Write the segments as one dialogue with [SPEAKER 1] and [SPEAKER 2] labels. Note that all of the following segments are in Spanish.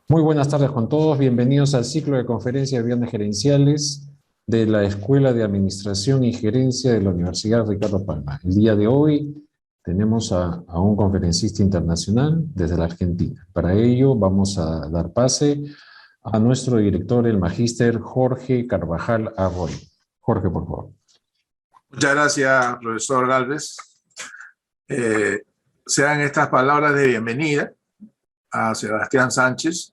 [SPEAKER 1] Muy buenas tardes con todos. Bienvenidos al ciclo de conferencias de viernes gerenciales de la Escuela de Administración y Gerencia de la Universidad Ricardo Palma. El día de hoy tenemos a un conferencista internacional desde la Argentina. Para ello vamos a dar pase a nuestro director, el magíster Jorge Carvajal Arroyo. Jorge, por favor.
[SPEAKER 2] Muchas gracias, profesor Gálvez. Sean estas palabras de bienvenida a Sebastián Sánchez,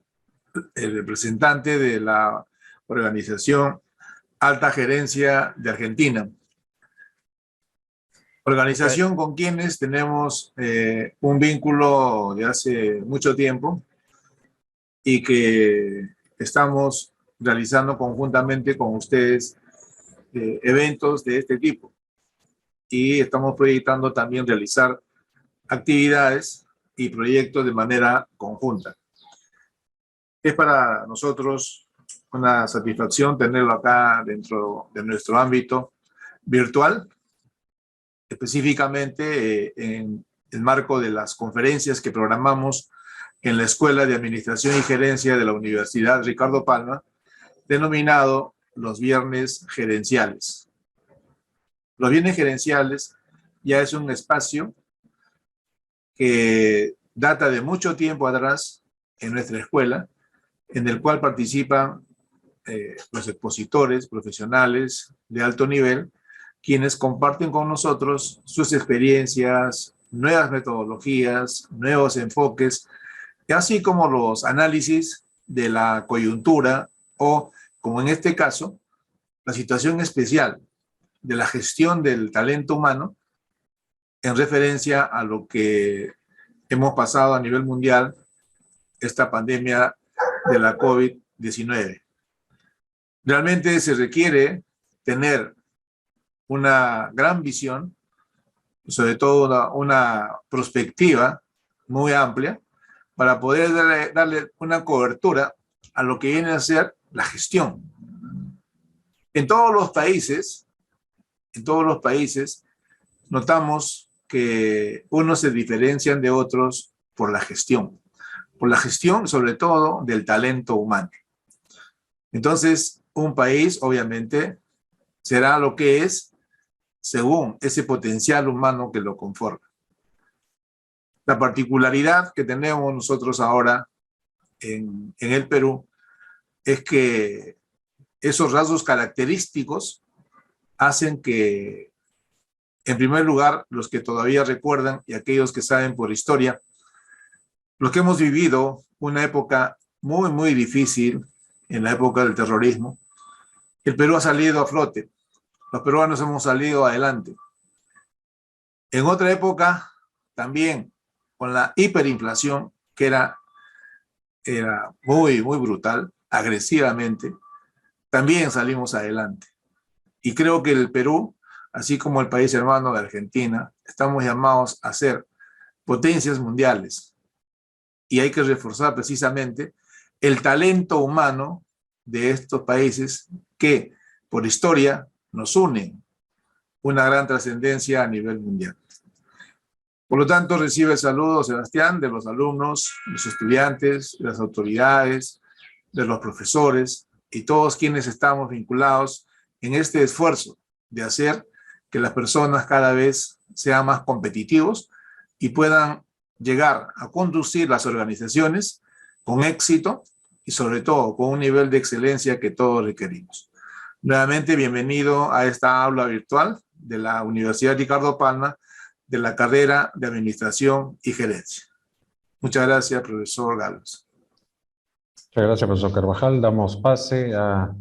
[SPEAKER 2] el representante de la organización Alta Gerencia de Argentina. Organización con quienes tenemos un vínculo de hace mucho tiempo y que estamos realizando conjuntamente con ustedes eventos de este tipo. Y estamos proyectando también realizar actividades y proyectos de manera conjunta. Es para nosotros una satisfacción tenerlo acá dentro de nuestro ámbito virtual, específicamente en el marco de las conferencias que programamos en la Escuela de Administración y Gerencia de la Universidad Ricardo Palma, denominado los Viernes Gerenciales. Los Viernes Gerenciales ya es un espacio que data de mucho tiempo atrás en nuestra escuela, en el cual participan los expositores profesionales de alto nivel, quienes comparten con nosotros sus experiencias, nuevas metodologías, nuevos enfoques, así como los análisis de la coyuntura o, como en este caso, la situación especial de la gestión del talento humano en referencia a lo que hemos pasado a nivel mundial, esta pandemia de la COVID-19. Realmente se requiere tener una gran visión, sobre todo una perspectiva muy amplia, para poder darle una cobertura a lo que viene a ser la gestión. En todos los países, notamos que unos se diferencian de otros por la gestión sobre todo del talento humano. Entonces, un país obviamente será lo que es según ese potencial humano que lo conforma. La particularidad que tenemos nosotros ahora en el Perú es que esos rasgos característicos hacen que, en primer lugar, los que todavía recuerdan y aquellos que saben por historia, los que hemos vivido una época muy, muy difícil, en la época del terrorismo, el Perú ha salido a flote. Los peruanos hemos salido adelante. En otra época, también, con la hiperinflación, que era muy, muy brutal, agresivamente, también salimos adelante. Y creo que el Perú, así como el país hermano de Argentina, estamos llamados a ser potencias mundiales. Y hay que reforzar precisamente el talento humano de estos países que, por historia, nos unen una gran trascendencia a nivel mundial. Por lo tanto, recibe el saludo, Sebastián, de los alumnos, de los estudiantes, de las autoridades, de los profesores y todos quienes estamos vinculados en este esfuerzo de hacer que las personas cada vez sean más competitivos y puedan llegar a conducir las organizaciones con éxito y sobre todo con un nivel de excelencia que todos requerimos. Nuevamente, bienvenido a esta aula virtual de la Universidad Ricardo Palma de la carrera de Administración y Gerencia. Muchas gracias, profesor Gálvez.
[SPEAKER 1] Muchas gracias, profesor Carvajal. Damos pase a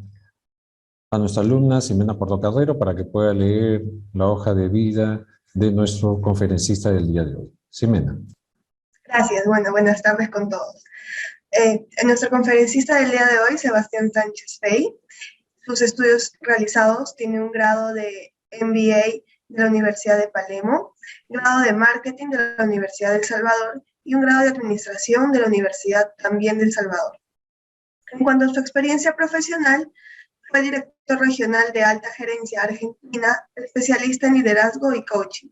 [SPEAKER 1] nuestra alumna Ximena Portocarrero para que pueda leer la hoja de vida de nuestro conferencista del día de hoy. Ximena.
[SPEAKER 3] Gracias. Bueno, buenas tardes con todos. Nuestro conferencista del día de hoy, Sebastián Sánchez Fey, sus estudios realizados tiene un grado de MBA de la Universidad de Palemo, grado de Marketing de la Universidad de El Salvador y un grado de Administración de la Universidad también de El Salvador. En cuanto a su experiencia profesional, fue director regional de Alta Gerencia Argentina, especialista en liderazgo y coaching.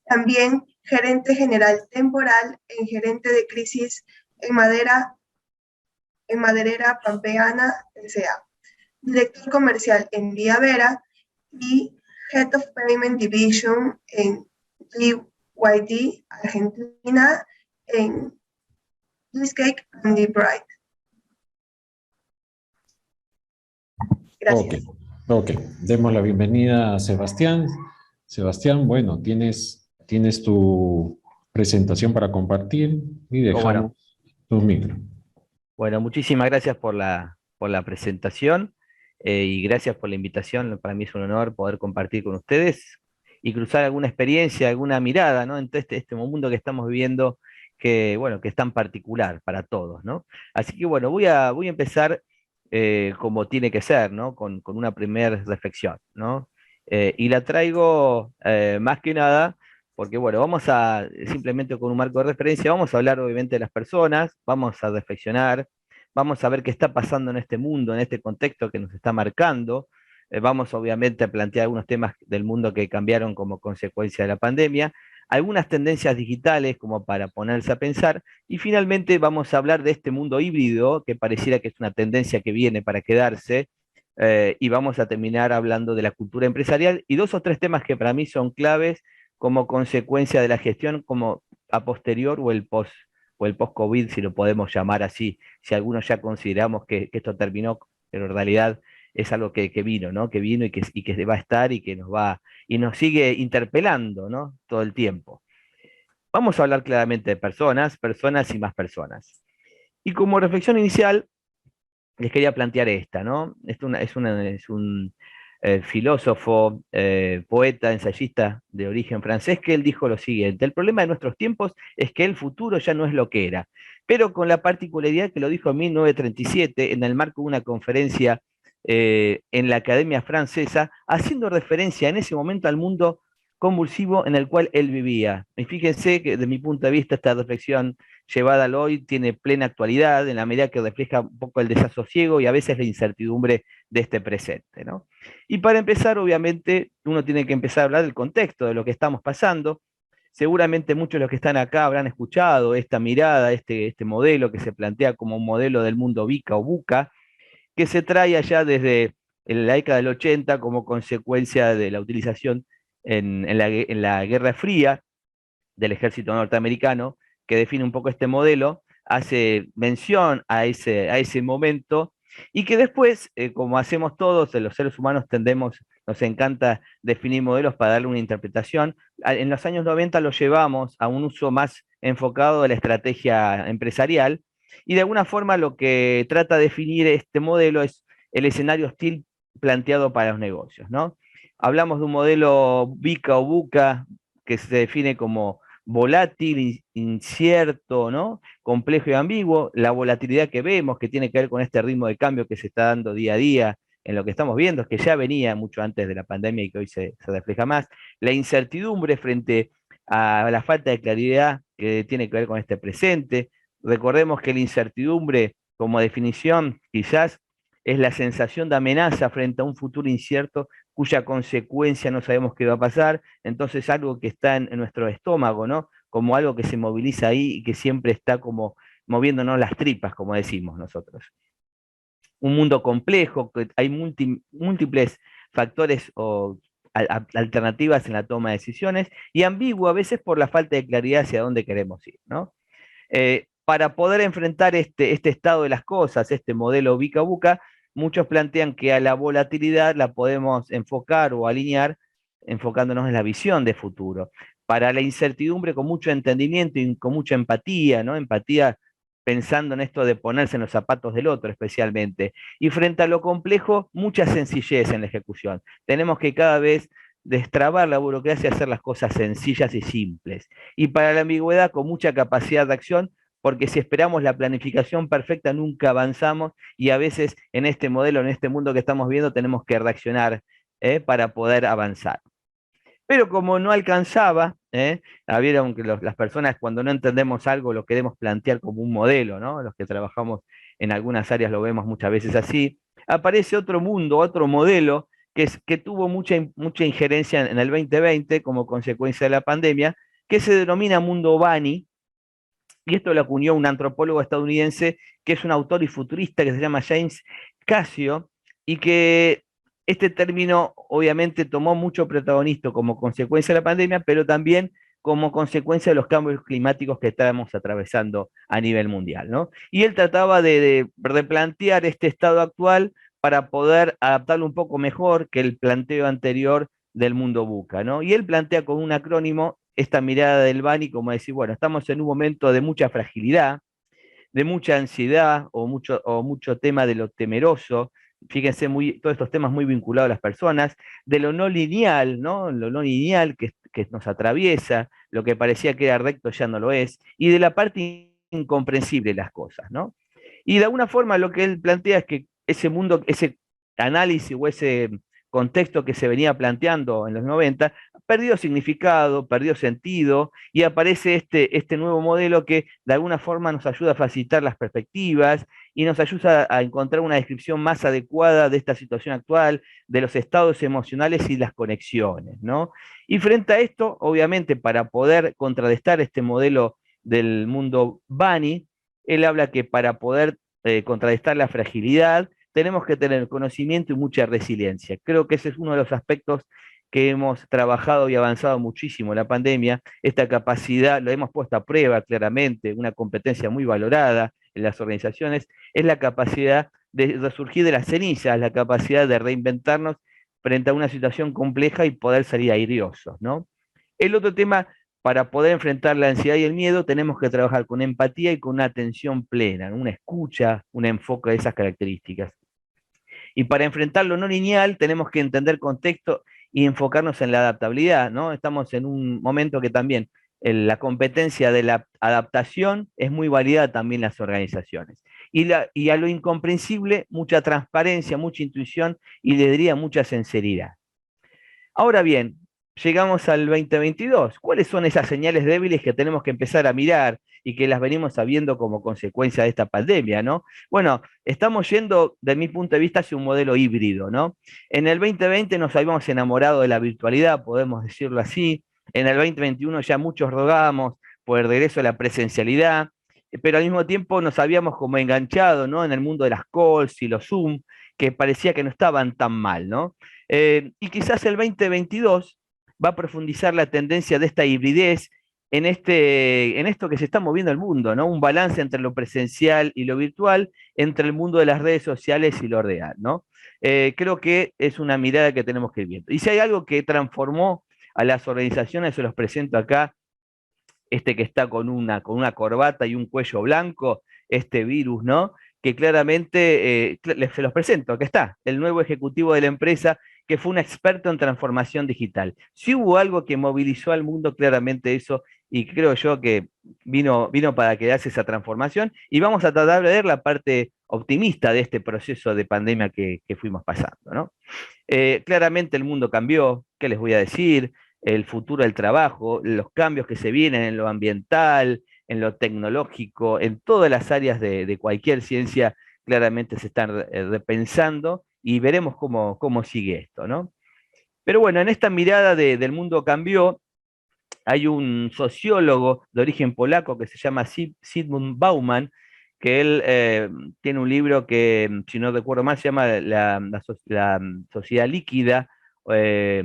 [SPEAKER 3] También gerente general temporal en gerente de crisis en madera en Maderera Pampeana S.A., director comercial en Vía Vera y Head of Payment Division en BYD Argentina en Cheesecake and the Bride. Gracias.
[SPEAKER 1] Ok. Demos la bienvenida a Sebastián. Sebastián, bueno, tienes tu presentación para compartir y dejamos tu micro.
[SPEAKER 4] Bueno, muchísimas gracias por la presentación y gracias por la invitación. Para mí es un honor poder compartir con ustedes y cruzar alguna experiencia, alguna mirada, ¿no? En todo este mundo que estamos viviendo, que, bueno, que es tan particular para todos, ¿no? Así que, bueno, voy a empezar como tiene que ser, ¿no? Con una primera reflexión, ¿no? Y la traigo más que nada porque, bueno, vamos a, simplemente con un marco de referencia, vamos a hablar obviamente de las personas, vamos a reflexionar, vamos a ver qué está pasando en este mundo, en este contexto que nos está marcando, vamos obviamente a plantear algunos temas del mundo que cambiaron como consecuencia de la pandemia, algunas tendencias digitales como para ponerse a pensar, y finalmente vamos a hablar de este mundo híbrido, que pareciera que es una tendencia que viene para quedarse, y vamos a terminar hablando de la cultura empresarial y dos o tres temas que para mí son claves como consecuencia de la gestión como a posterior o el post-COVID, si lo podemos llamar así, si algunos ya consideramos que esto terminó, pero en realidad es algo que vino, ¿no? Que vino y que va a estar y que nos sigue interpelando, ¿no? Todo el tiempo. Vamos a hablar claramente de personas y más personas. Y como reflexión inicial, les quería plantear esta, ¿no? Es un filósofo, poeta, ensayista de origen francés, que él dijo lo siguiente: el problema de nuestros tiempos es que el futuro ya no es lo que era, pero con la particularidad que lo dijo en 1937 en el marco de una conferencia en la Academia Francesa, haciendo referencia en ese momento al mundo convulsivo en el cual él vivía. Y fíjense que desde mi punto de vista esta reflexión llevada al hoy tiene plena actualidad en la medida que refleja un poco el desasosiego y a veces la incertidumbre de este presente, ¿no? Y para empezar, obviamente, uno tiene que empezar a hablar del contexto, de lo que estamos pasando. Seguramente muchos de los que están acá habrán escuchado esta mirada, este modelo que se plantea como un modelo del mundo VICA o VUCA, que se trae allá desde la década del 80 como consecuencia de la utilización en la Guerra Fría del ejército norteamericano, que define un poco este modelo, hace mención a ese momento, y que después, como hacemos todos, los seres humanos nos encanta definir modelos para darle una interpretación. En los años 90 lo llevamos a un uso más enfocado de la estrategia empresarial, y de alguna forma lo que trata de definir este modelo es el escenario hostil planteado para los negocios, ¿no? Hablamos de un modelo VICA o VUCA que se define como volátil, incierto, ¿no? Complejo y ambiguo. La volatilidad que vemos, que tiene que ver con este ritmo de cambio que se está dando día a día en lo que estamos viendo, es que ya venía mucho antes de la pandemia y que hoy se refleja más. La incertidumbre frente a la falta de claridad que tiene que ver con este presente. Recordemos que la incertidumbre, como definición, quizás es la sensación de amenaza frente a un futuro incierto cuya consecuencia no sabemos qué va a pasar, entonces algo que está en nuestro estómago, ¿no? Como algo que se moviliza ahí y que siempre está como moviéndonos las tripas, como decimos nosotros. Un mundo complejo, que hay múltiples factores o alternativas en la toma de decisiones, y ambiguo a veces por la falta de claridad hacia dónde queremos ir, ¿no? Para poder enfrentar este estado de las cosas, este modelo VICA-VUCA, muchos plantean que a la volatilidad la podemos enfocar o alinear enfocándonos en la visión de futuro. Para la incertidumbre, con mucho entendimiento y con mucha empatía, ¿no? Empatía pensando en esto de ponerse en los zapatos del otro especialmente. Y frente a lo complejo, mucha sencillez en la ejecución. Tenemos que cada vez destrabar la burocracia y hacer las cosas sencillas y simples. Y para la ambigüedad, con mucha capacidad de acción, porque si esperamos la planificación perfecta nunca avanzamos, y a veces en este modelo, en este mundo que estamos viendo, tenemos que reaccionar para poder avanzar. Pero como no alcanzaba, vieron que las personas cuando no entendemos algo lo queremos plantear como un modelo, ¿no? Los que trabajamos en algunas áreas lo vemos muchas veces así. Aparece otro mundo, otro modelo que tuvo mucha injerencia en el 2020 como consecuencia de la pandemia, que se denomina mundo Bani, y esto lo acuñó un antropólogo estadounidense que es un autor y futurista que se llama James Casio, y que este término obviamente tomó mucho protagonismo como consecuencia de la pandemia, pero también como consecuencia de los cambios climáticos que estamos atravesando a nivel mundial, ¿no? Y él trataba de replantear este estado actual para poder adaptarlo un poco mejor que el planteo anterior del mundo VUCA, ¿no? Y él plantea con un acrónimo esta mirada del Bani como decir, bueno, estamos en un momento de mucha fragilidad, de mucha ansiedad o mucho tema de lo temeroso, fíjense, todos estos temas muy vinculados a las personas, de lo no lineal, ¿no? Lo no lineal que nos atraviesa, lo que parecía que era recto ya no lo es, y de la parte incomprensible de las cosas, ¿no? Y de alguna forma lo que él plantea es que ese mundo, ese análisis o ese contexto que se venía planteando en los 90 perdió significado, perdió sentido, y aparece este nuevo modelo que de alguna forma nos ayuda a facilitar las perspectivas y nos ayuda a encontrar una descripción más adecuada de esta situación actual, de los estados emocionales y las conexiones, ¿no? Y frente a esto, obviamente, para poder contrarrestar este modelo del mundo Bani, él habla que para poder contrarrestar la fragilidad, tenemos que tener conocimiento y mucha resiliencia. Creo que ese es uno de los aspectos que hemos trabajado y avanzado muchísimo en la pandemia. Esta capacidad, lo hemos puesto a prueba claramente, una competencia muy valorada en las organizaciones, es la capacidad de resurgir de las cenizas, la capacidad de reinventarnos frente a una situación compleja y poder salir airiosos, ¿no? El otro tema, para poder enfrentar la ansiedad y el miedo, tenemos que trabajar con empatía y con una atención plena, ¿no? Una escucha, un enfoque de esas características. Y para enfrentar lo no lineal tenemos que entender contexto y enfocarnos en la adaptabilidad, ¿no? Estamos en un momento que también la competencia de la adaptación es muy válida también en las organizaciones. Y a lo incomprensible, mucha transparencia, mucha intuición y le diría mucha sinceridad. Ahora bien, llegamos al 2022. ¿Cuáles son esas señales débiles que tenemos que empezar a mirar y que las venimos sabiendo como consecuencia de esta pandemia, ¿no? Bueno, estamos yendo, de mi punto de vista, hacia un modelo híbrido, ¿no? En el 2020 nos habíamos enamorado de la virtualidad, podemos decirlo así. En el 2021 ya muchos rogábamos por el regreso a la presencialidad, pero al mismo tiempo nos habíamos como enganchado, ¿no? En el mundo de las calls y los Zoom, que parecía que no estaban tan mal, ¿no? Y quizás el 2022 va a profundizar la tendencia de esta hibridez en esto que se está moviendo el mundo, ¿no? Un balance entre lo presencial y lo virtual, entre el mundo de las redes sociales y lo real, ¿no? Creo que es una mirada que tenemos que ir viendo. Y si hay algo que transformó a las organizaciones, se los presento acá, que está con una corbata y un cuello blanco, este virus, ¿no? Que claramente, se los presento, acá está, el nuevo ejecutivo de la empresa, que fue un experto en transformación digital. Si hubo algo que movilizó al mundo, claramente eso, y creo yo que vino para quedarse esa transformación, y vamos a tratar de ver la parte optimista de este proceso de pandemia que fuimos pasando, ¿no? Claramente el mundo cambió, ¿qué les voy a decir? El futuro del trabajo, los cambios que se vienen en lo ambiental, en lo tecnológico, en todas las áreas de cualquier ciencia, claramente se están repensando y veremos cómo sigue esto, ¿no? Pero bueno, en esta mirada del mundo cambió, hay un sociólogo de origen polaco que se llama Zygmunt Bauman, que él tiene un libro que, si no recuerdo mal, se llama La Sociedad Líquida, eh,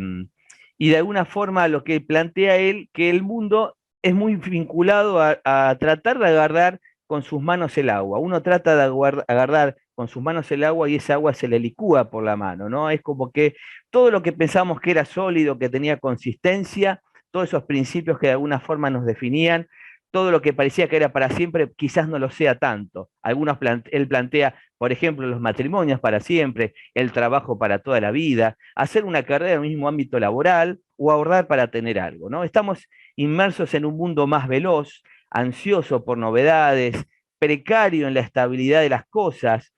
[SPEAKER 4] y de alguna forma lo que plantea él, que el mundo es muy vinculado a tratar de agarrar con sus manos el agua. Uno trata de agarrar con sus manos el agua y esa agua se le licúa por la mano, ¿no? Es como que todo lo que pensamos que era sólido, que tenía consistencia, todos esos principios que de alguna forma nos definían, todo lo que parecía que era para siempre, quizás no lo sea tanto. Él plantea, por ejemplo, los matrimonios para siempre, el trabajo para toda la vida, hacer una carrera en el mismo ámbito laboral o ahorrar para tener algo, ¿no? Estamos inmersos en un mundo más veloz, ansioso por novedades, precario en la estabilidad de las cosas,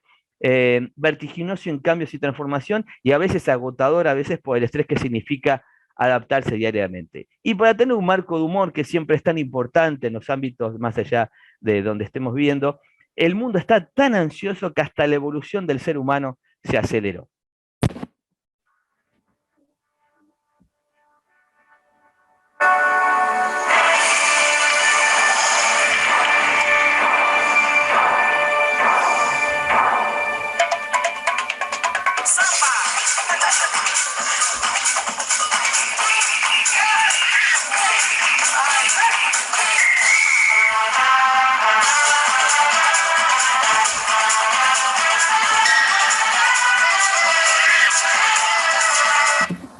[SPEAKER 4] vertiginoso en cambios y transformación, y a veces agotador, a veces por el estrés que significa adaptarse diariamente. Y para tener un marco de humor que siempre es tan importante en los ámbitos más allá de donde estemos viviendo, el mundo está tan ansioso que hasta la evolución del ser humano se aceleró.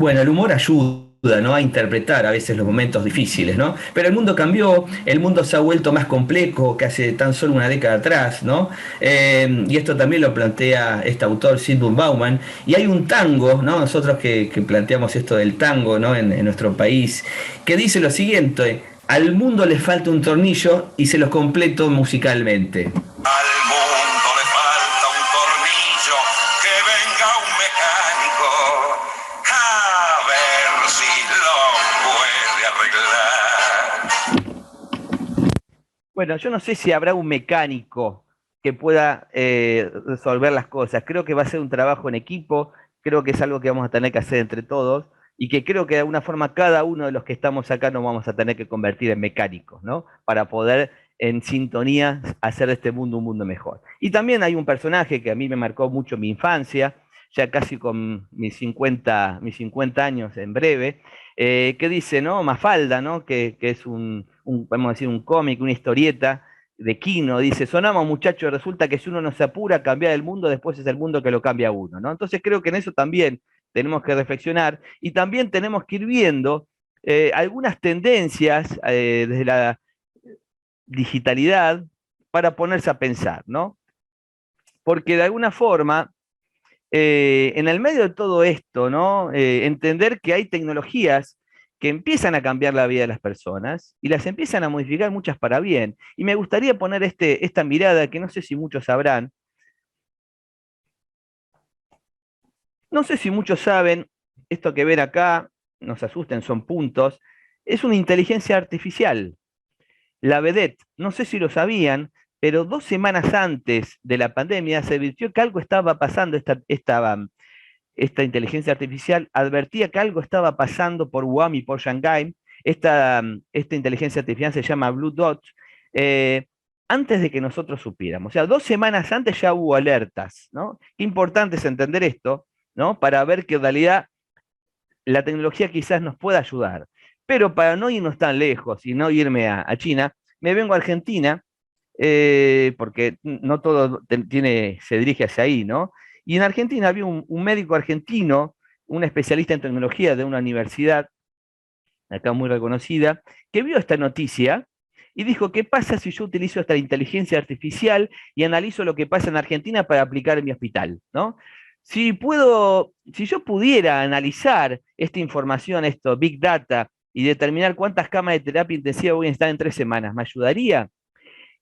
[SPEAKER 5] Bueno, el humor ayuda, ¿no?, a interpretar a veces los momentos difíciles, ¿no? Pero el mundo cambió, el mundo se ha vuelto más complejo que hace tan solo una década atrás, ¿no? Y esto también lo plantea este autor, Zygmunt Bauman, y hay un tango, ¿no?, nosotros que planteamos esto del tango, ¿no?, en nuestro país, que dice lo siguiente: al mundo le falta un tornillo y se lo completo musicalmente.
[SPEAKER 6] Al mundo le falta un tornillo, que venga un mecánico a ver si lo puede arreglar.
[SPEAKER 4] Bueno, yo no sé si habrá un mecánico que pueda resolver las cosas. Creo que va a ser un trabajo en equipo, creo que es algo que vamos a tener que hacer entre todos y que creo que de alguna forma cada uno de los que estamos acá nos vamos a tener que convertir en mecánicos, ¿no? Para poder en sintonía hacer de este mundo un mundo mejor. Y también hay un personaje que a mí me marcó mucho mi infancia, ya casi con mis 50 años en breve, que dice, ¿no? Mafalda, ¿no? Que es podemos decir, un cómic, una historieta de Quino, dice: sonamos muchachos, resulta que si uno no se apura a cambiar el mundo, después es el mundo que lo cambia a uno, ¿no? Entonces creo que en eso también tenemos que reflexionar y también tenemos que ir viendo algunas tendencias desde la digitalidad para ponerse a pensar, ¿no? Porque de alguna forma, en el medio de todo esto, ¿no? Entender que hay tecnologías que empiezan a cambiar la vida de las personas y las empiezan a modificar muchas para bien. Y me gustaría poner esta mirada que no sé si muchos sabrán. No sé si muchos saben, esto que ven acá, no se asusten, son puntos, es una inteligencia artificial. La Vedette, no sé si lo sabían, pero 2 semanas antes de la pandemia se advirtió que algo estaba pasando, esta inteligencia artificial advertía que algo estaba pasando por Wuhan y por Shanghái. Esta inteligencia artificial se llama Blue Dot, antes de que nosotros supiéramos. O sea, 2 semanas antes ya hubo alertas, ¿no? Qué importante es entender esto, ¿no? Para ver que en realidad la tecnología quizás nos pueda ayudar. Pero para no irnos tan lejos y no irme a China, me vengo a Argentina, porque no todo se dirige hacia ahí, ¿no? Y en Argentina había un médico argentino, un especialista en tecnología de una universidad, acá muy reconocida, que vio esta noticia y dijo: ¿qué pasa si yo utilizo esta inteligencia artificial y analizo lo que pasa en Argentina para aplicar en mi hospital, ¿no? Si yo pudiera analizar esta información, esto, Big Data, y determinar cuántas camas de terapia intensiva voy a estar en 3 semanas, ¿me ayudaría?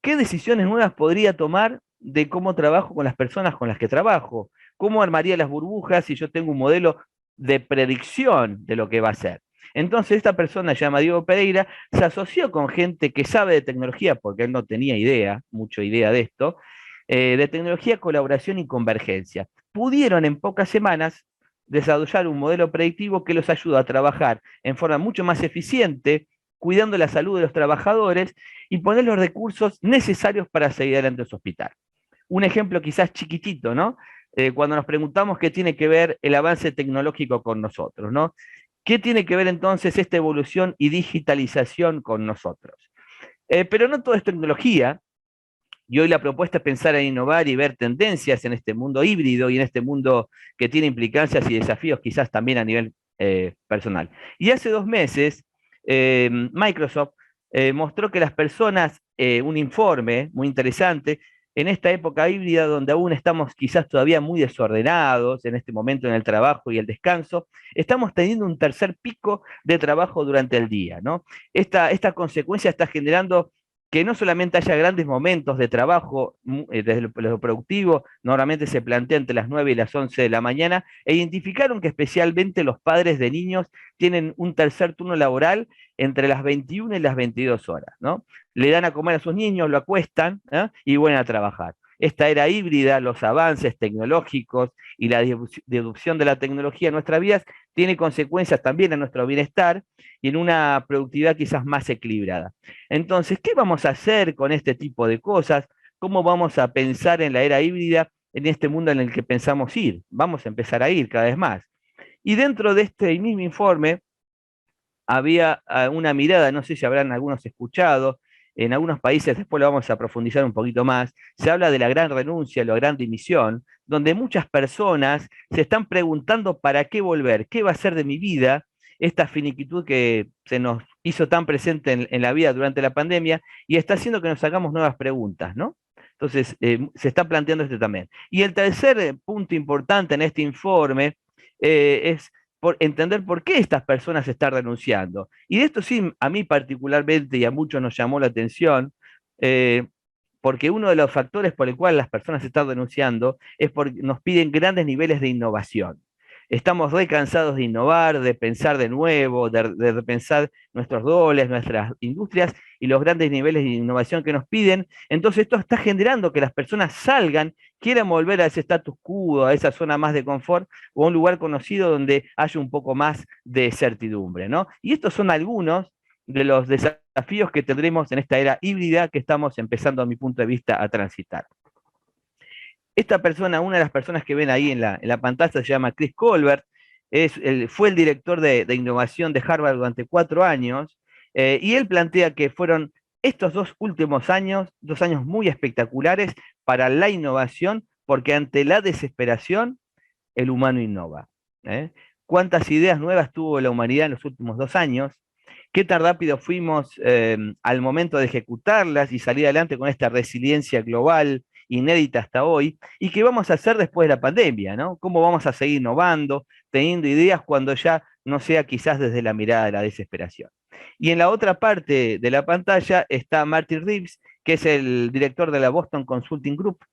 [SPEAKER 4] ¿Qué decisiones nuevas podría tomar de cómo trabajo con las personas con las que trabajo? ¿Cómo armaría las burbujas si yo tengo un modelo de predicción de lo que va a ser? Entonces esta persona, llama Diego Pereira, se asoció con gente que sabe de tecnología, porque él no tenía mucha idea de esto, de tecnología, colaboración y convergencia. Pudieron en pocas semanas desarrollar un modelo predictivo que los ayuda a trabajar en forma mucho más eficiente, cuidando la salud de los trabajadores y poner los recursos necesarios para seguir adelante su hospital. Un ejemplo quizás chiquitito, ¿no? Cuando nos preguntamos qué tiene que ver el avance tecnológico con nosotros, ¿no? ¿Qué tiene que ver entonces esta evolución y digitalización con nosotros? Pero no todo es tecnología, y hoy la propuesta es pensar en innovar y ver tendencias en este mundo híbrido y en este mundo que tiene implicancias y desafíos quizás también a nivel personal. Y hace 2 meses, Microsoft mostró que las personas, un informe muy interesante, en esta época híbrida donde aún estamos quizás todavía muy desordenados, en este momento en el trabajo y el descanso, estamos teniendo un tercer pico de trabajo durante el día, ¿no? Esta consecuencia está generando que no solamente haya grandes momentos de trabajo desde lo productivo, normalmente se plantea entre las 9 y las 11 de la mañana, e identificaron que especialmente los padres de niños tienen un tercer turno laboral entre las 21 y las 22 horas, ¿no? Le dan a comer a sus niños, lo acuestan, ¿eh? Y vuelven a trabajar. Esta era híbrida, los avances tecnológicos y la deducción de la tecnología en nuestras vidas tiene consecuencias también en nuestro bienestar y en una productividad quizás más equilibrada. Entonces, ¿qué vamos a hacer con este tipo de cosas? ¿Cómo vamos a pensar en la era híbrida en este mundo en el que pensamos ir? Vamos a empezar a ir cada vez más. Y dentro de este mismo informe había una mirada, no sé si habrán algunos escuchado, en algunos países, después lo vamos a profundizar un poquito más, se habla de la gran renuncia, la gran dimisión, donde muchas personas se están preguntando para qué volver, qué va a ser de mi vida, esta finiquitud que se nos hizo tan presente en la vida durante la pandemia y está haciendo que nos hagamos nuevas preguntas, ¿no? Entonces, se está planteando esto también. Y el tercer punto importante en este informe es entender por qué estas personas están renunciando. Y de esto sí, a mí particularmente y a muchos nos llamó la atención, porque uno de los factores por el cual las personas están renunciando es porque nos piden grandes niveles de innovación. Estamos re cansados de innovar, de pensar de nuevo, de repensar nuestros roles, nuestras industrias y los grandes niveles de innovación que nos piden. Entonces esto está generando que las personas salgan, quieran volver a ese status quo, a esa zona más de confort o a un lugar conocido donde haya un poco más de certidumbre, ¿no? Y estos son algunos de los desafíos que tendremos en esta era híbrida que estamos empezando, a mi punto de vista, a transitar. Esta persona, una de las personas que ven ahí en la pantalla, se llama Chris Colbert, fue el director de innovación de Harvard durante 4 años, y él plantea que fueron estos 2 últimos años, 2 años muy espectaculares para la innovación, porque ante la desesperación, el humano innova. ¿Cuántas ideas nuevas tuvo la humanidad en los últimos 2 años? ¿Qué tan rápido fuimos al momento de ejecutarlas y salir adelante con esta resiliencia global inédita hasta hoy? ¿Y qué vamos a hacer después de la pandemia, ¿no? ¿Cómo vamos a seguir innovando, teniendo ideas cuando ya no sea quizás desde la mirada de la desesperación? Y en la otra parte de la pantalla está Martin Reeves, que es el director de la Boston Consulting Group,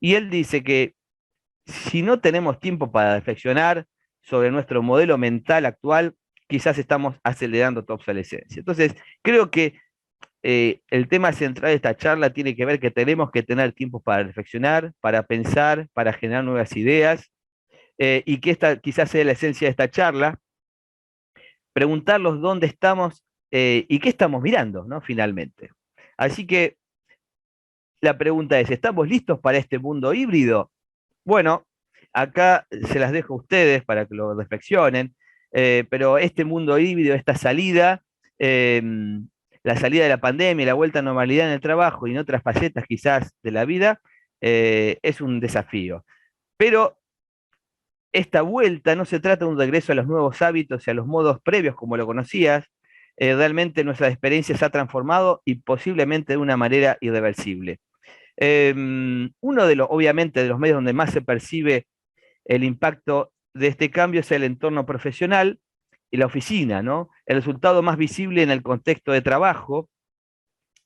[SPEAKER 4] y él dice que si no tenemos tiempo para reflexionar sobre nuestro modelo mental actual, quizás estamos acelerando tu obsolescencia. Entonces, creo que el tema central de esta charla tiene que ver que tenemos que tener tiempo para reflexionar, para pensar, para generar nuevas ideas, y que esta quizás sea la esencia de esta charla, preguntarnos dónde estamos y qué estamos mirando, ¿no? Finalmente. Así que la pregunta es, ¿estamos listos para este mundo híbrido? Bueno, acá se las dejo a ustedes para que lo reflexionen, pero este mundo híbrido, esta salida, la salida de la pandemia, la vuelta a normalidad en el trabajo y en otras facetas quizás de la vida, es un desafío. Pero esta vuelta no se trata de un regreso a los nuevos hábitos y a los modos previos como lo conocías. Realmente nuestra experiencia se ha transformado y posiblemente de una manera irreversible. Uno de los, obviamente, de los medios donde más se percibe el impacto de este cambio es el entorno profesional y la oficina, ¿no? El resultado más visible en el contexto de trabajo,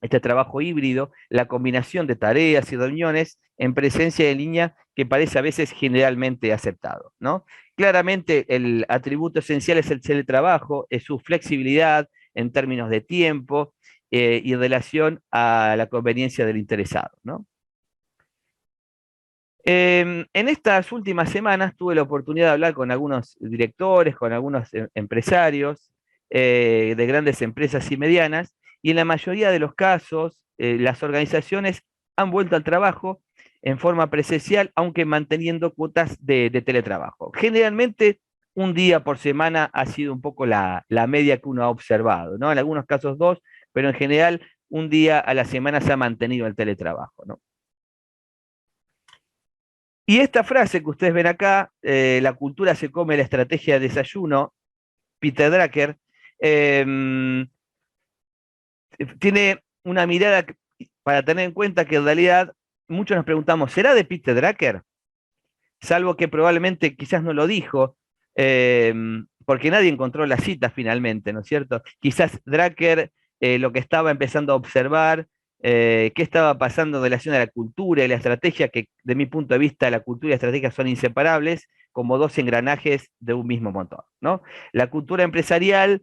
[SPEAKER 4] este trabajo híbrido, la combinación de tareas y reuniones en presencia en línea que parece a veces generalmente aceptado, ¿no? Claramente el atributo esencial es el teletrabajo, es su flexibilidad en términos de tiempo y en relación a la conveniencia del interesado, ¿no? En estas últimas semanas tuve la oportunidad de hablar con algunos directores, con algunos empresarios de grandes empresas y medianas, y en la mayoría de los casos las organizaciones han vuelto al trabajo en forma presencial, aunque manteniendo cuotas de teletrabajo. Generalmente un día por semana ha sido un poco la media que uno ha observado, ¿no? En algunos casos 2, pero en general un día a la semana se ha mantenido el teletrabajo, ¿no? Y esta frase que ustedes ven acá, la cultura se come la estrategia de desayuno, Peter Drucker, tiene una mirada para tener en cuenta que en realidad muchos nos preguntamos, ¿será de Peter Drucker? Salvo que probablemente quizás no lo dijo, porque nadie encontró la cita finalmente, ¿no es cierto? Quizás Drucker lo que estaba empezando a observar, qué estaba pasando en relación a la cultura y la estrategia, que de mi punto de vista la cultura y la estrategia son inseparables, como 2 engranajes de un mismo motor, ¿no? La cultura empresarial,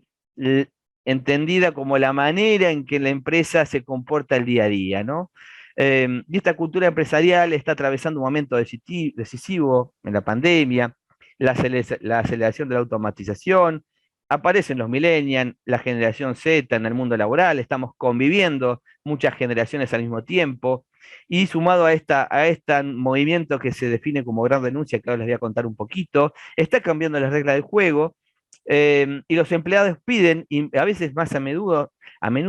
[SPEAKER 4] entendida como la manera en que la empresa se comporta el día a día, ¿no? Y esta cultura empresarial está atravesando un momento decisivo en la pandemia, la aceleración de la automatización, aparecen los millennials, la generación Z en el mundo laboral, estamos conviviendo muchas generaciones al mismo tiempo, y sumado a este movimiento que se define como gran renuncia, que ahora les voy a contar un poquito, está cambiando las reglas del juego, y los empleados piden, y a veces más a menudo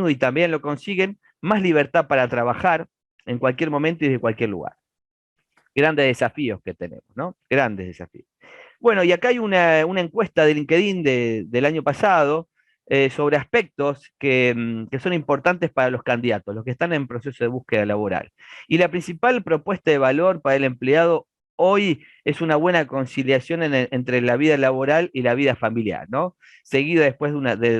[SPEAKER 4] y también lo consiguen, más libertad para trabajar en cualquier momento y de cualquier lugar. Grandes desafíos que tenemos, ¿no? Grandes desafíos. Bueno, y acá hay una encuesta de LinkedIn del año pasado sobre aspectos que son importantes para los candidatos, los que están en proceso de búsqueda laboral. Y la principal propuesta de valor para el empleado hoy es una buena conciliación entre la vida laboral y la vida familiar, ¿no? Seguida después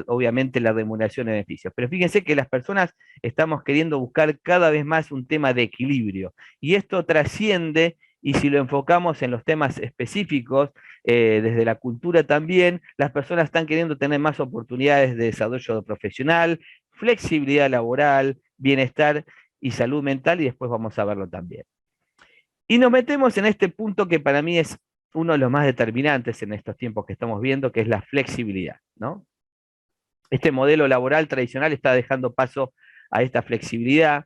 [SPEAKER 4] obviamente, la remuneración de beneficios. Pero fíjense que las personas estamos queriendo buscar cada vez más un tema de equilibrio. Y esto trasciende, y si lo enfocamos en los temas específicos, desde la cultura también, las personas están queriendo tener más oportunidades de desarrollo profesional, flexibilidad laboral, bienestar y salud mental, y después vamos a verlo también. Y nos metemos en este punto que para mí es uno de los más determinantes en estos tiempos que estamos viendo, que es la flexibilidad, ¿no? Este modelo laboral tradicional está dejando paso a esta flexibilidad,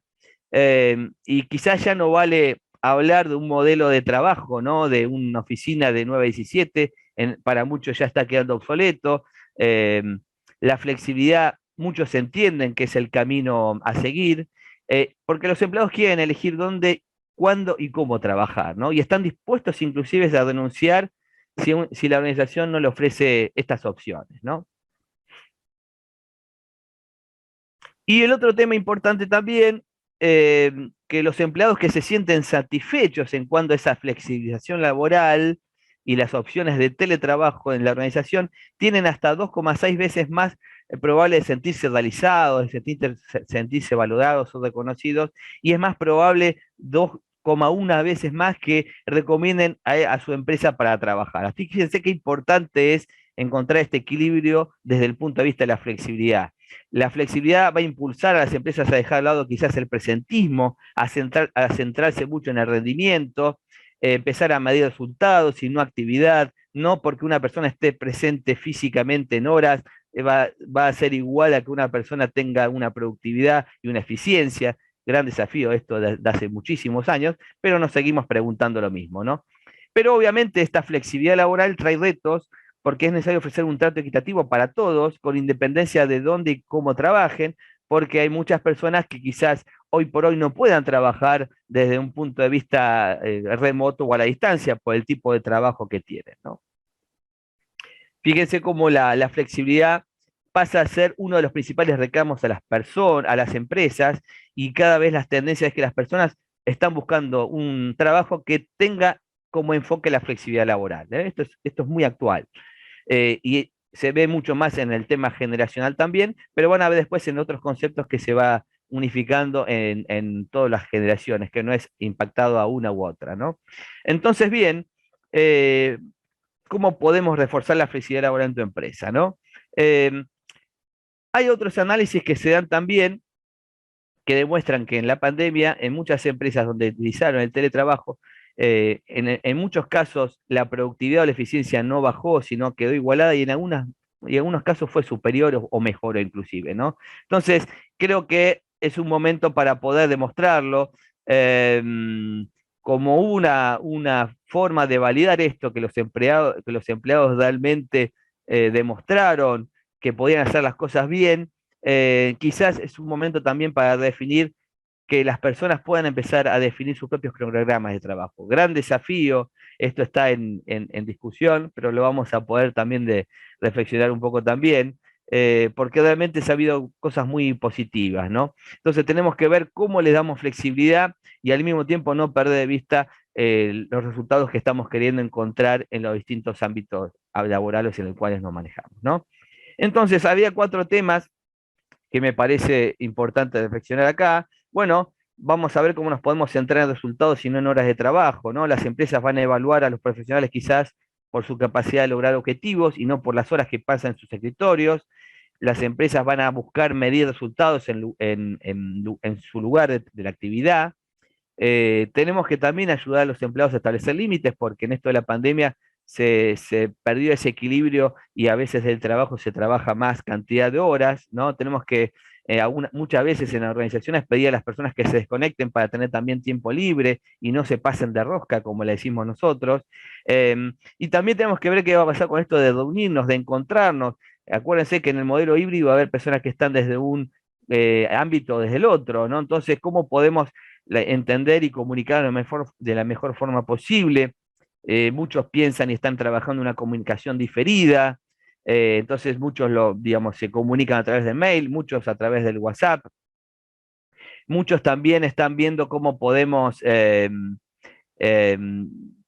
[SPEAKER 4] y quizás ya no vale hablar de un modelo de trabajo, ¿no? De una oficina de 9 a 17, para muchos ya está quedando obsoleto. La flexibilidad, muchos entienden que es el camino a seguir, porque los empleados quieren elegir dónde, cuándo y cómo trabajar, ¿no? Y están dispuestos inclusive a renunciar si la organización no le ofrece estas opciones, ¿no? Y el otro tema importante también, que los empleados que se sienten satisfechos en cuanto a esa flexibilización laboral y las opciones de teletrabajo en la organización, tienen hasta 2,6 veces más probable de sentirse realizados, de sentirse valorados o reconocidos, y es más probable 2,1 veces más que recomienden a su empresa para trabajar. Así que fíjense qué importante es encontrar este equilibrio desde el punto de vista de la flexibilidad. La flexibilidad va a impulsar a las empresas a dejar de lado quizás el presentismo, a centrarse mucho en el rendimiento, empezar a medir resultados y no actividad, no porque una persona esté presente físicamente en horas, va a ser igual a que una persona tenga una productividad y una eficiencia. Gran desafío esto de hace muchísimos años, pero nos seguimos preguntando lo mismo, ¿no? Pero obviamente esta flexibilidad laboral trae retos, porque es necesario ofrecer un trato equitativo para todos, con independencia de dónde y cómo trabajen, porque hay muchas personas que quizás hoy por hoy no puedan trabajar desde un punto de vista remoto o a la distancia por el tipo de trabajo que tienen, ¿no? Fíjense cómo la flexibilidad pasa a ser uno de los principales reclamos a las personas, a las empresas, y cada vez las tendencias es que las personas están buscando un trabajo que tenga como enfoque la flexibilidad laboral, ¿eh? Esto es muy actual. Y se ve mucho más en el tema generacional también, pero van a ver después en otros conceptos que se va unificando en todas las generaciones, que no es impactado a una u otra, ¿no? Entonces, bien, ¿cómo podemos reforzar la flexibilidad laboral en tu empresa, ¿no? Hay otros análisis que se dan también que demuestran que en la pandemia, en muchas empresas donde utilizaron el teletrabajo, en muchos casos la productividad o la eficiencia no bajó, sino quedó igualada, y en algunos casos fue superior o mejoró inclusive, ¿no? Entonces, creo que es un momento para poder demostrarlo, como una forma de validar esto, que los empleados realmente demostraron que podían hacer las cosas bien. Quizás es un momento también para definir que las personas puedan empezar a definir sus propios cronogramas de trabajo. Gran desafío, esto está en discusión, pero lo vamos a poder también reflexionar un poco también, porque realmente se ha habido cosas muy positivas, ¿no? Entonces tenemos que ver cómo le damos flexibilidad y al mismo tiempo no perder de vista los resultados que estamos queriendo encontrar en los distintos ámbitos laborales en los cuales nos manejamos, ¿no? Entonces, había 4 temas que me parece importante reflexionar acá. Bueno, vamos a ver cómo nos podemos centrar en resultados y no en horas de trabajo, ¿no? Las empresas van a evaluar a los profesionales quizás por su capacidad de lograr objetivos y no por las horas que pasan en sus escritorios. Las empresas van a buscar medir resultados en su lugar de la actividad. Tenemos que también ayudar a los empleados a establecer límites, porque en esto de la pandemia se perdió ese equilibrio y a veces del trabajo se trabaja más cantidad de horas, ¿no? Tenemos que, muchas veces en las organizaciones, pedir a las personas que se desconecten para tener también tiempo libre y no se pasen de rosca, como le decimos nosotros. Y también tenemos que ver qué va a pasar con esto de reunirnos, de encontrarnos. Acuérdense que en el modelo híbrido va a haber personas que están desde un ámbito desde el otro, ¿no? Entonces, ¿cómo podemos entender y comunicar de la mejor forma posible? Muchos piensan y están trabajando una comunicación diferida, entonces muchos digamos, se comunican a través de mail, muchos a través del WhatsApp, muchos también están viendo cómo podemos eh,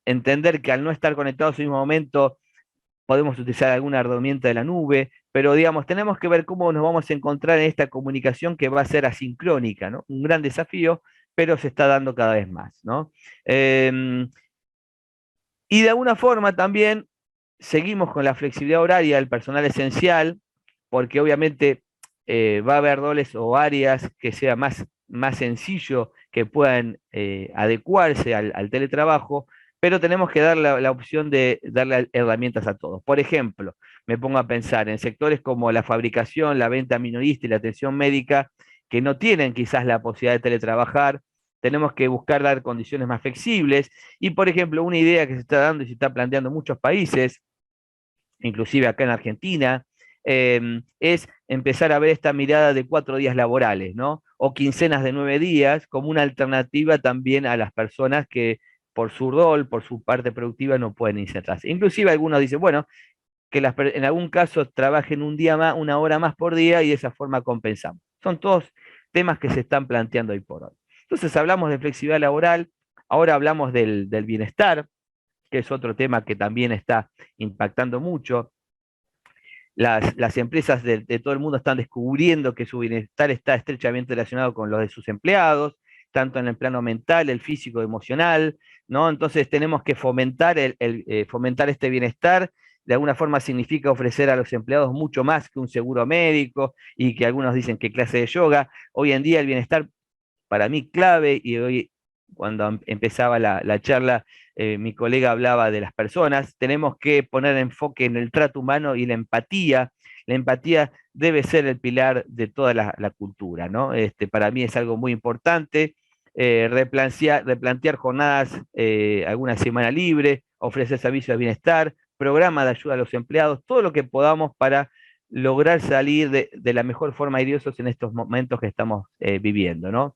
[SPEAKER 4] entender que al no estar conectados en el mismo momento, podemos utilizar alguna herramienta de la nube, pero digamos, tenemos que ver cómo nos vamos a encontrar en esta comunicación que va a ser asincrónica, ¿no? Un gran desafío, pero se está dando cada vez más, ¿no? Y de alguna forma también seguimos con la flexibilidad horaria del personal esencial, porque obviamente va a haber roles o áreas que sea más sencillo que puedan adecuarse al teletrabajo, pero tenemos que dar la opción de darle herramientas a todos. Por ejemplo, me pongo a pensar en sectores como la fabricación, la venta minorista y la atención médica, que no tienen quizás la posibilidad de teletrabajar. Tenemos que buscar dar condiciones más flexibles. Y, por ejemplo, una idea que se está dando y se está planteando en muchos países, inclusive acá en Argentina, es empezar a ver esta mirada de 4 días laborales, ¿no? O quincenas de 9 días, como una alternativa también a las personas que por su rol, por su parte productiva, no pueden insertarse. Inclusive algunos dicen, bueno, que en algún caso trabajen un día más, 1 hora más por día y de esa forma compensamos. Son todos temas que se están planteando hoy por hoy. Entonces hablamos de flexibilidad laboral, ahora hablamos del bienestar, que es otro tema que también está impactando mucho. Las empresas de todo el mundo están descubriendo que su bienestar está estrechamente relacionado con los de sus empleados, tanto en el plano mental, el físico, emocional, ¿no? Entonces tenemos que fomentar fomentar este bienestar. De alguna forma significa ofrecer a los empleados mucho más que un seguro médico y que algunos dicen que clase de yoga. Hoy en día el bienestar para mí clave, y hoy cuando empezaba la charla, mi colega hablaba de las personas, tenemos que poner enfoque en el trato humano y la empatía. La empatía debe ser el pilar de toda la cultura, ¿no? Para mí es algo muy importante. Replantear jornadas, alguna semana libre, ofrecer servicios de bienestar, programa de ayuda a los empleados, todo lo que podamos para lograr salir de la mejor forma airiosos en estos momentos que estamos viviendo, ¿no?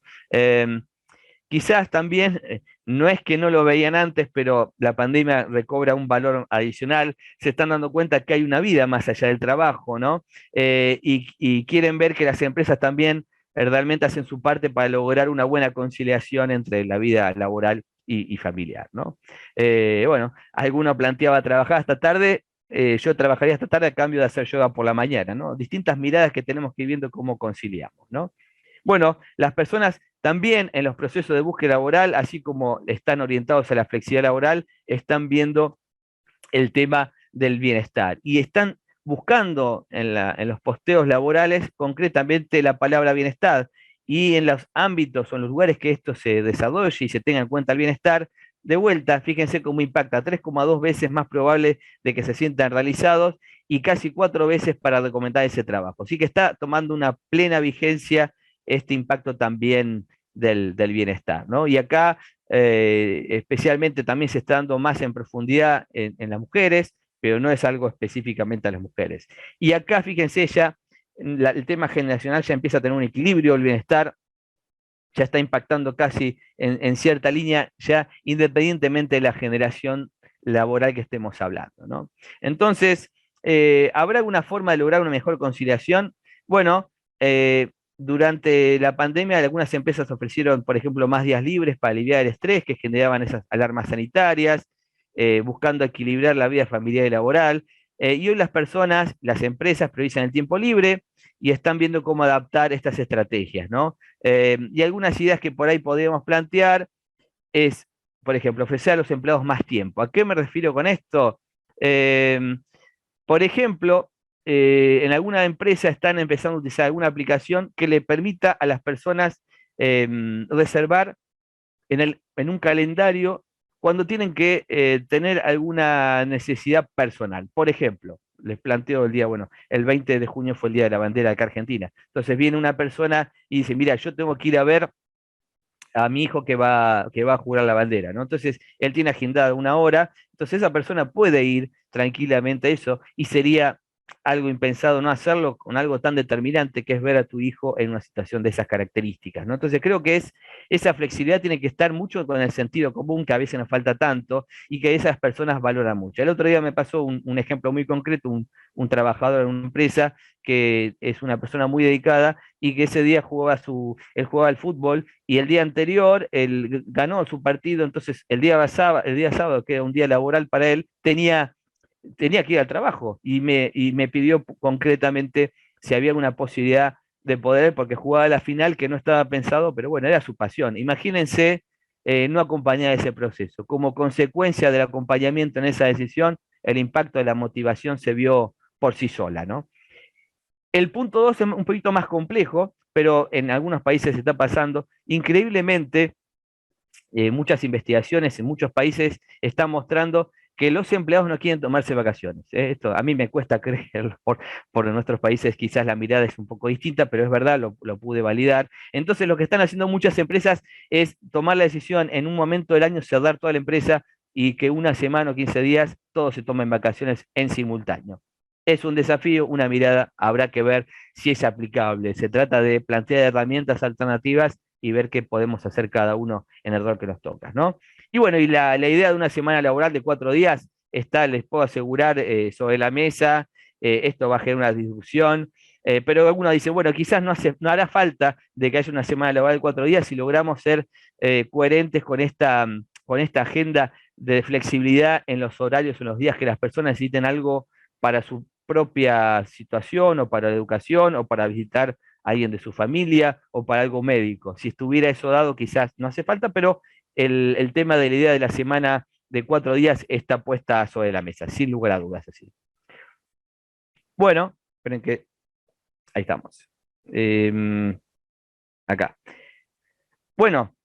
[SPEAKER 4] Quizás también, no es que no lo veían antes, pero la pandemia recobra un valor adicional, se están dando cuenta que hay una vida más allá del trabajo, ¿no? Y quieren ver que las empresas también realmente hacen su parte para lograr una buena conciliación entre la vida laboral y familiar, ¿no? Bueno, alguno planteaba trabajar hasta tarde, yo trabajaría hasta tarde a cambio de hacer yoga por la mañana, ¿no? Distintas miradas que tenemos que ir viendo cómo conciliamos, ¿no? Bueno, las personas también en los procesos de búsqueda laboral, así como están orientados a la flexibilidad laboral, están viendo el tema del bienestar y están buscando en los posteos laborales concretamente la palabra bienestar, y en los ámbitos o en los lugares que esto se desarrolle y se tenga en cuenta el bienestar, de vuelta, fíjense cómo impacta: 3,2 veces más probable de que se sientan realizados y casi 4 veces para recomendar ese trabajo. Así que está tomando una plena vigencia este impacto también del bienestar, ¿no? Y acá especialmente también se está dando más en profundidad en las mujeres, pero no es algo específicamente a las mujeres. Y acá, fíjense, ya el tema generacional ya empieza a tener un equilibrio, el bienestar ya está impactando casi en cierta línea, ya independientemente de la generación laboral que estemos hablando, ¿no? Entonces, ¿habrá alguna forma de lograr una mejor conciliación? Bueno, durante la pandemia algunas empresas ofrecieron, por ejemplo, más días libres para aliviar el estrés que generaban esas alarmas sanitarias, buscando equilibrar la vida familiar y laboral. Y hoy las personas, las empresas priorizan el tiempo libre y están viendo cómo adaptar estas estrategias, ¿no? Y algunas ideas que por ahí podríamos plantear es, por ejemplo, ofrecer a los empleados más tiempo. ¿A qué me refiero con esto? Por ejemplo, en alguna empresa están empezando a utilizar alguna aplicación que le permita a las personas reservar en un calendario cuando tienen que tener alguna necesidad personal. Por ejemplo, les planteo el día, bueno, el 20 de junio fue el Día de la Bandera acá en Argentina. Entonces viene una persona y dice, mira, yo tengo que ir a ver a mi hijo que va a jurar la bandera, ¿no? Entonces, él tiene agendada 1 hora, entonces esa persona puede ir tranquilamente a eso y sería algo impensado no hacerlo con algo tan determinante que es ver a tu hijo en una situación de esas características, ¿no? Entonces creo que esa flexibilidad tiene que estar mucho con el sentido común, que a veces nos falta tanto, y que esas personas valoran mucho. El otro día me pasó un ejemplo muy concreto, un trabajador en una empresa que es una persona muy dedicada y que ese día él jugaba al fútbol y el día anterior él ganó su partido, entonces el día sábado, que era un día laboral para él, tenía que ir al trabajo y me pidió concretamente si había alguna posibilidad de poder, porque jugaba la final que no estaba pensado, pero bueno, era su pasión. Imagínense no acompañar ese proceso. Como consecuencia del acompañamiento en esa decisión, el impacto de la motivación se vio por sí sola, ¿no? El punto 2 es un poquito más complejo, pero en algunos países se está pasando. Increíblemente, muchas investigaciones en muchos países están mostrando que los empleados no quieren tomarse vacaciones. Esto a mí me cuesta creerlo, por nuestros países quizás la mirada es un poco distinta, pero es verdad, lo pude validar. Entonces lo que están haciendo muchas empresas es tomar la decisión en un momento del año, cerrar toda la empresa y que una semana o 15 días todos se tomen vacaciones en simultáneo. Es un desafío, una mirada, habrá que ver si es aplicable. Se trata de plantear herramientas alternativas y ver qué podemos hacer cada uno en el rol que nos toca, ¿no? Y bueno, y la idea de una semana laboral de 4 días está, les puedo asegurar, sobre la mesa. Esto va a generar una discusión, pero algunos dicen, bueno, quizás no hará falta de que haya una semana laboral de 4 días si logramos ser coherentes con esta agenda de flexibilidad en los horarios, en los días que las personas necesiten algo para su propia situación o para la educación o para visitar a alguien de su familia o para algo médico. Si estuviera eso dado, quizás no hace falta, pero el tema de la idea de la semana de 4 días está puesta sobre la mesa, sin lugar a dudas. Así. Bueno, esperen que ahí estamos. Acá. Bueno,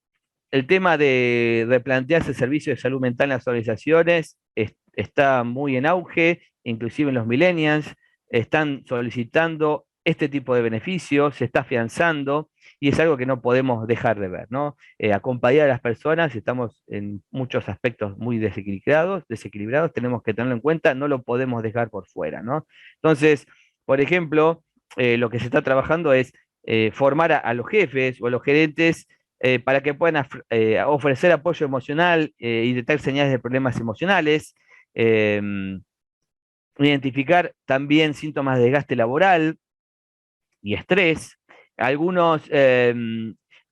[SPEAKER 4] el tema de replantearse el servicio de salud mental en las organizaciones está muy en auge, inclusive en los millennials, están solicitando este tipo de beneficios, se está afianzando y es algo que no podemos dejar de ver, ¿no? Acompañar a las personas, estamos en muchos aspectos muy desequilibrados, tenemos que tenerlo en cuenta, no lo podemos dejar por fuera, ¿no? Entonces, por ejemplo, lo que se está trabajando es formar a los jefes o a los gerentes para que puedan ofrecer apoyo emocional y detectar señales de problemas emocionales, eh, identificar también síntomas de desgaste laboral y estrés, algunos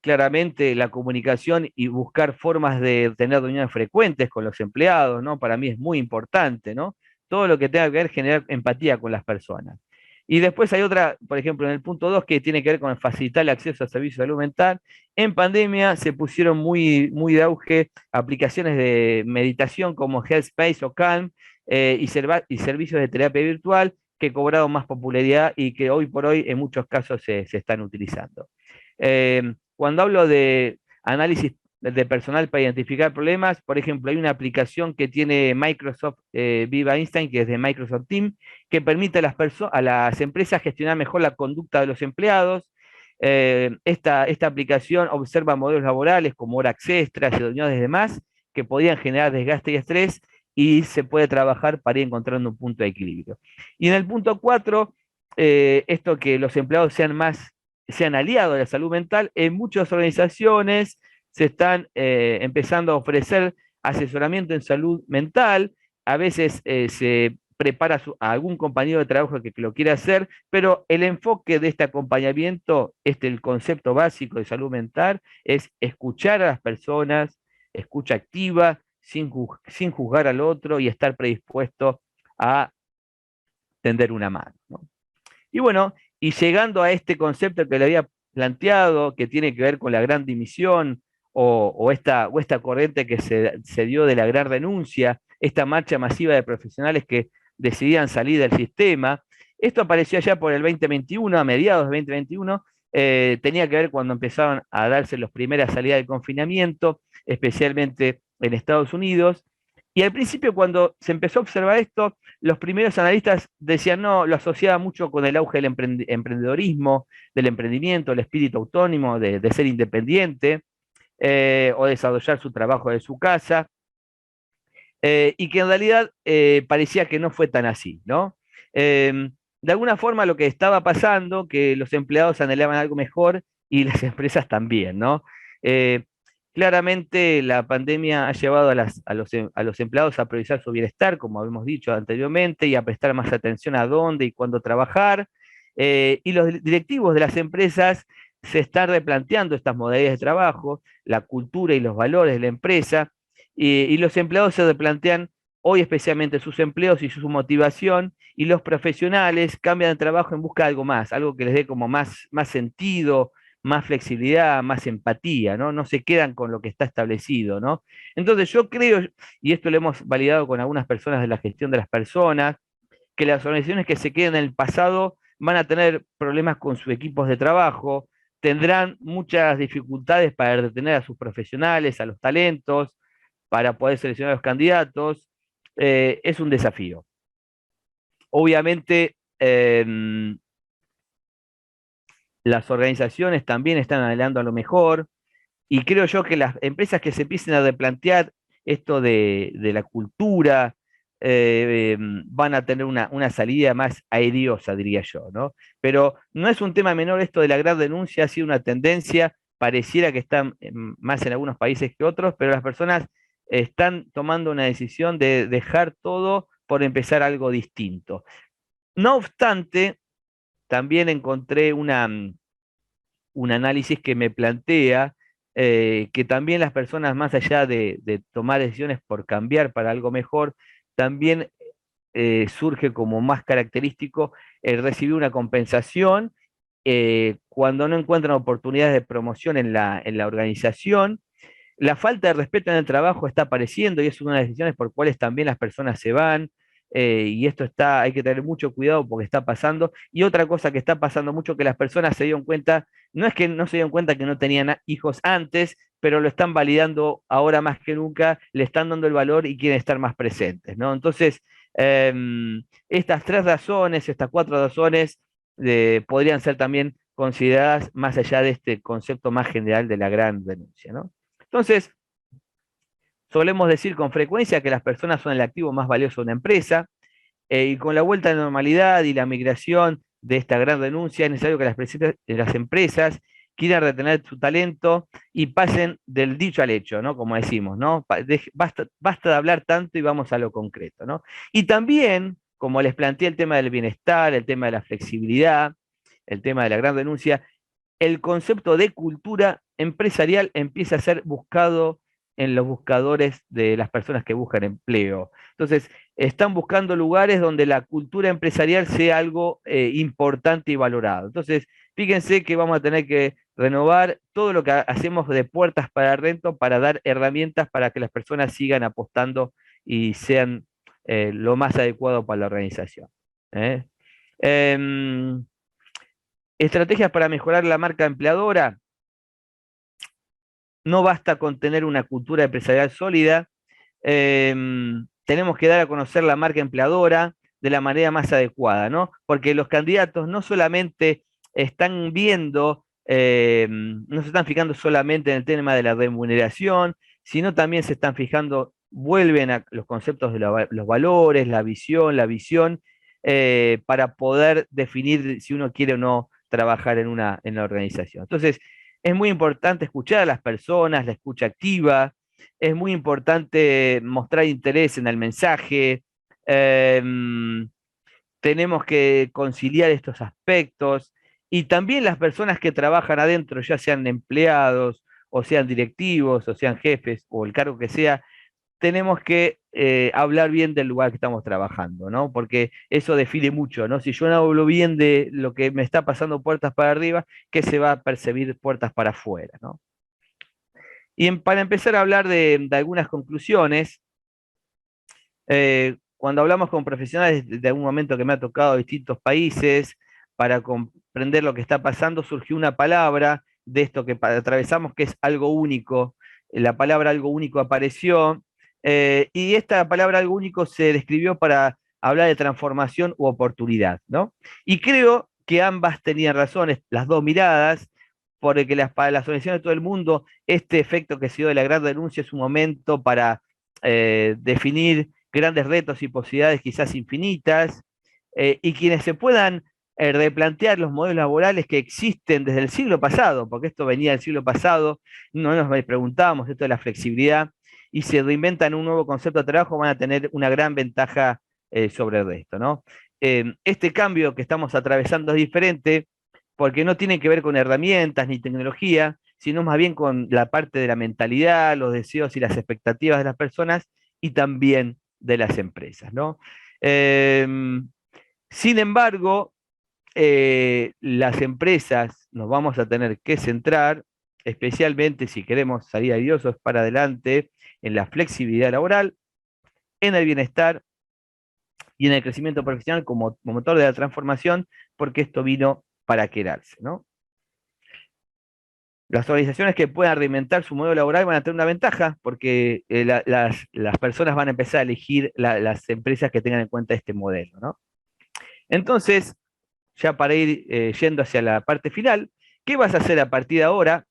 [SPEAKER 4] claramente la comunicación y buscar formas de tener reuniones frecuentes con los empleados, ¿no? Para mí es muy importante, ¿no? Todo lo que tenga que ver generar empatía con las personas. Y después hay otra, por ejemplo, en el punto 2, que tiene que ver con facilitar el acceso a servicios de salud mental. En pandemia se pusieron muy, muy de auge aplicaciones de meditación como Headspace o Calm y servicios de terapia virtual que ha cobrado más popularidad y que hoy por hoy en muchos casos se están utilizando. Cuando hablo de análisis de personal para identificar problemas, por ejemplo, hay una aplicación que tiene Microsoft Viva Einstein, que es de Microsoft Teams, que permite a las empresas gestionar mejor la conducta de los empleados. Esta aplicación observa modelos laborales como horas extras y unidades de más que podían generar desgaste y estrés y se puede trabajar para ir encontrando un punto de equilibrio. Y en el punto 4, esto que los empleados sean aliados de la salud mental, en muchas organizaciones se están empezando a ofrecer asesoramiento en salud mental, a veces se prepara a algún compañero de trabajo que lo quiera hacer, pero el enfoque de este acompañamiento, el concepto básico de salud mental, es escuchar a las personas, escucha activa, sin juzgar al otro y estar predispuesto a tender una mano, ¿no? Y bueno, y llegando a este concepto que le había planteado, que tiene que ver con la gran dimisión o esta corriente que se dio de la gran renuncia, esta marcha masiva de profesionales que decidían salir del sistema. Esto apareció ya por el 2021, a mediados del 2021, tenía que ver cuando empezaron a darse las primeras salidas del confinamiento, especialmente en Estados Unidos. Y al principio, cuando se empezó a observar esto, los primeros analistas decían, no, lo asociaba mucho con el auge del emprendedorismo, del emprendimiento, el espíritu autónomo, de ser independiente, o desarrollar su trabajo de su casa, y que en realidad parecía que no fue tan así, ¿no? de alguna forma lo que estaba pasando, que los empleados anhelaban algo mejor y las empresas también, ¿no? Eh, Claramente la pandemia ha llevado a los empleados a priorizar su bienestar, como habíamos dicho anteriormente, y a prestar más atención a dónde y cuándo trabajar. Y los directivos de las empresas se están replanteando estas modalidades de trabajo, la cultura y los valores de la empresa, y los empleados se replantean hoy especialmente sus empleos y su motivación, y los profesionales cambian de trabajo en busca de algo más, algo que les dé como más sentido, más flexibilidad, más empatía, ¿no? No se quedan con lo que está establecido, ¿no? Entonces yo creo, y esto lo hemos validado con algunas personas de la gestión de las personas, que las organizaciones que se queden en el pasado van a tener problemas con sus equipos de trabajo, tendrán muchas dificultades para retener a sus profesionales, a los talentos, para poder seleccionar a los candidatos. Es un desafío. Obviamente, las organizaciones también están anhelando a lo mejor, y creo yo que las empresas que se empiecen a replantear esto de la cultura, van a tener una salida más airiosa, diría yo, ¿no? Pero no es un tema menor esto de la gran denuncia, ha sido una tendencia, pareciera que está más en algunos países que otros, pero las personas están tomando una decisión de dejar todo por empezar algo distinto. No obstante, también encontré un análisis que me plantea que también las personas, más allá de tomar decisiones por cambiar para algo mejor, también surge como más característico el recibir una compensación cuando no encuentran oportunidades de promoción en la organización. La falta de respeto en el trabajo está apareciendo y es una de las decisiones por cuales también las personas se van, y esto hay que tener mucho cuidado porque está pasando. Y otra cosa que está pasando mucho, que las personas se dieron cuenta, no es que no se dieron cuenta que no tenían hijos antes, pero lo están validando ahora más que nunca, le están dando el valor y quieren estar más presentes, ¿no? Entonces, estas tres razones, estas cuatro razones, podrían ser también consideradas más allá de este concepto más general de la gran denuncia, ¿no? Entonces, solemos decir con frecuencia que las personas son el activo más valioso de una empresa, y con la vuelta a la normalidad y la migración de esta gran denuncia, es necesario que las empresas quieran retener su talento y pasen del dicho al hecho, ¿no? Como decimos, ¿no? Basta de hablar tanto y vamos a lo concreto, ¿no? Y también, como les planteé, el tema del bienestar, el tema de la flexibilidad, el tema de la gran denuncia, el concepto de cultura empresarial empieza a ser buscado en los buscadores de las personas que buscan empleo. Entonces, están buscando lugares donde la cultura empresarial sea algo importante y valorado. Entonces, fíjense que vamos a tener que renovar todo lo que hacemos de puertas para adentro para dar herramientas para que las personas sigan apostando y sean lo más adecuado para la organización. ¿Eh? Estrategias para mejorar la marca empleadora. No basta con tener una cultura empresarial sólida, tenemos que dar a conocer la marca empleadora de la manera más adecuada, ¿no? Porque los candidatos no solamente están viendo, no se están fijando solamente en el tema de la remuneración, sino también se están fijando, vuelven a los conceptos de los valores, la visión, para poder definir si uno quiere o no trabajar en la organización. Entonces, es muy importante escuchar a las personas, la escucha activa, es muy importante mostrar interés en el mensaje, tenemos que conciliar estos aspectos, y también las personas que trabajan adentro, ya sean empleados, o sean directivos, o sean jefes, o el cargo que sea, tenemos que hablar bien del lugar que estamos trabajando, ¿no? Porque eso define mucho, ¿no? Si yo no hablo bien de lo que me está pasando puertas para arriba, ¿qué se va a percibir puertas para afuera, ¿no? Y para empezar a hablar de algunas conclusiones, cuando hablamos con profesionales de algún momento que me ha tocado distintos países, para comprender lo que está pasando, surgió una palabra de esto que atravesamos, que es algo único. La palabra algo único apareció, y esta palabra algo único se describió para hablar de transformación u oportunidad, ¿no? Y creo que ambas tenían razones, las dos miradas, porque para las organizaciones de todo el mundo, este efecto que se dio de la gran denuncia es un momento para definir grandes retos y posibilidades quizás infinitas, y quienes se puedan replantear los modelos laborales que existen desde el siglo pasado, porque esto venía del siglo pasado, no nos preguntábamos esto de la flexibilidad, y se reinventan un nuevo concepto de trabajo, van a tener una gran ventaja sobre el resto, ¿no? Este cambio que estamos atravesando es diferente porque no tiene que ver con herramientas ni tecnología, sino más bien con la parte de la mentalidad, los deseos y las expectativas de las personas y también de las empresas, ¿no? Sin embargo, las empresas nos vamos a tener que centrar, especialmente si queremos salir airiosos para adelante, en la flexibilidad laboral, en el bienestar y en el crecimiento profesional como motor de la transformación, porque esto vino para quedarse, ¿no? Las organizaciones que puedan reinventar su modelo laboral van a tener una ventaja, porque las personas van a empezar a elegir las empresas que tengan en cuenta este modelo, ¿no? Entonces, ya para ir yendo hacia la parte final, ¿qué vas a hacer a partir de ahora?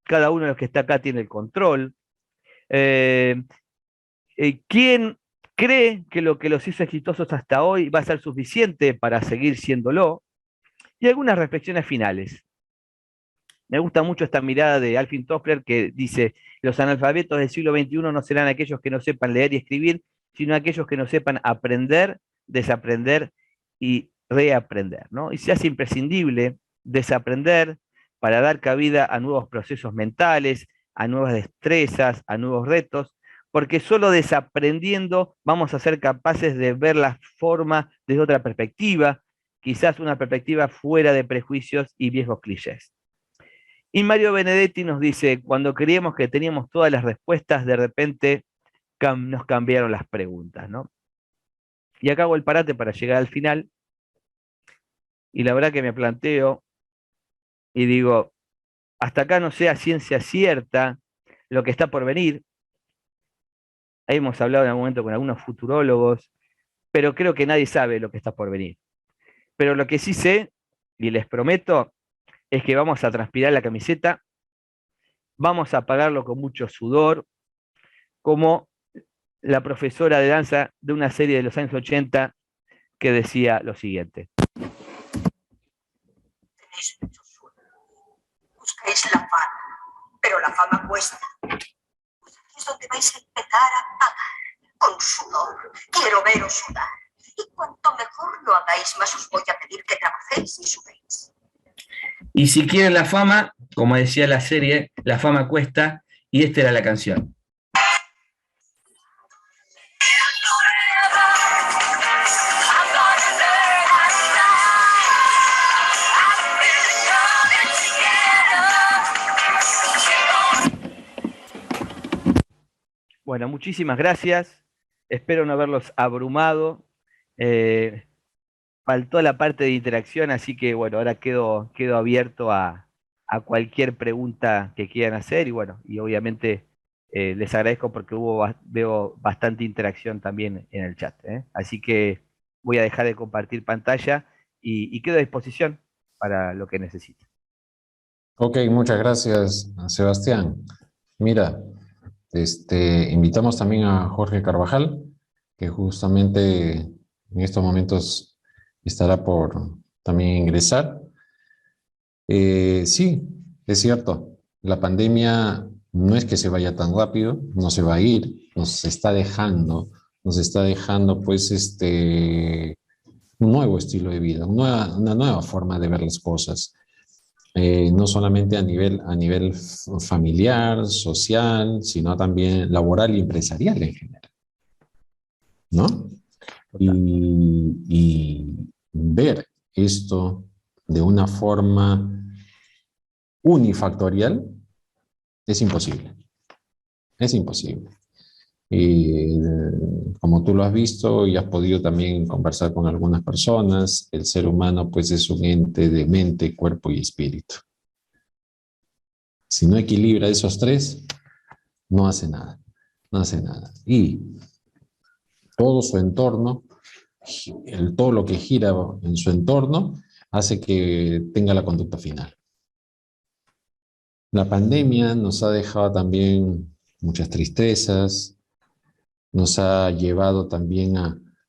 [SPEAKER 4] Cada uno de los que está acá tiene el control. ¿Quién cree que lo que los hizo exitosos hasta hoy va a ser suficiente para seguir siéndolo? Y algunas reflexiones finales. Me gusta mucho esta mirada de Alvin Toffler que dice, los analfabetos del siglo XXI no serán aquellos que no sepan leer y escribir, sino aquellos que no sepan aprender, desaprender y reaprender, ¿no? Y se hace imprescindible desaprender para dar cabida a nuevos procesos mentales, a nuevas destrezas, a nuevos retos, porque solo desaprendiendo vamos a ser capaces de ver la forma desde otra perspectiva, quizás una perspectiva fuera de prejuicios y viejos clichés. Y Mario Benedetti nos dice, cuando creíamos que teníamos todas las respuestas, de repente nos cambiaron las preguntas, ¿no? Y acá hago el parate para llegar al final, y la verdad que me planteo y digo, hasta acá no sé a ciencia cierta lo que está por venir. Hemos hablado en algún momento con algunos futurólogos, pero creo que nadie sabe lo que está por venir. Pero lo que sí sé, y les prometo, es que vamos a transpirar la camiseta, vamos a pagarlo con mucho sudor, como la profesora de danza de una serie de los años 80 que decía lo siguiente.
[SPEAKER 7] Tenéis mucho sueño. Buscáis la fama, pero la fama cuesta. Pues aquí es donde vais a empezar a pagar con sudor. Quiero veros sudar. Y cuanto mejor lo hagáis, más os voy a pedir que trabajéis y sudéis.
[SPEAKER 5] Y si quieren la fama, como decía la serie, la fama cuesta, y esta era la canción.
[SPEAKER 4] Bueno, muchísimas gracias. Espero no haberlos abrumado. Faltó la parte de interacción, así que bueno, ahora quedo abierto a cualquier pregunta que quieran hacer y bueno, y obviamente les agradezco porque veo bastante interacción también en el chat, ¿eh? Así que voy a dejar de compartir pantalla y quedo a disposición para lo que necesiten.
[SPEAKER 1] Ok, muchas gracias, Sebastián. Mira, invitamos también a Jorge Carvajal, que justamente en estos momentos estará por también ingresar. Sí, es cierto, la pandemia no es que se vaya tan rápido, no se va a ir, nos está dejando pues un nuevo estilo de vida, una nueva forma de ver las cosas. No solamente a nivel familiar, social, sino también laboral y empresarial en general, ¿no? Y ver esto de una forma unifactorial es imposible. Es imposible. Y como tú lo has visto y has podido también conversar con algunas personas, el ser humano pues es un ente de mente, cuerpo y espíritu. Si no equilibra esos tres, no hace nada. No hace nada. Y todo su entorno, todo lo que gira en su entorno, hace que tenga la conducta final. La pandemia nos ha dejado también muchas tristezas, nos ha llevado también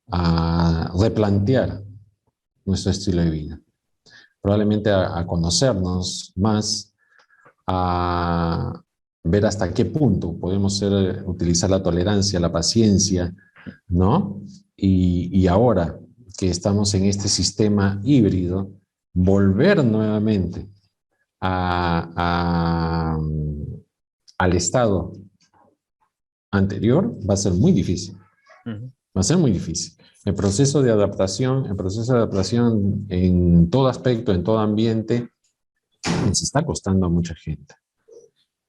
[SPEAKER 1] a replantear nuestro estilo de vida. Probablemente a conocernos más, a ver hasta qué punto podemos utilizar la tolerancia, la paciencia, ¿no? Y ahora que estamos en este sistema híbrido, volver nuevamente a, a, al estado anterior va a ser muy difícil. Va a ser muy difícil. El proceso de adaptación en todo aspecto, en todo ambiente, les está costando a mucha gente.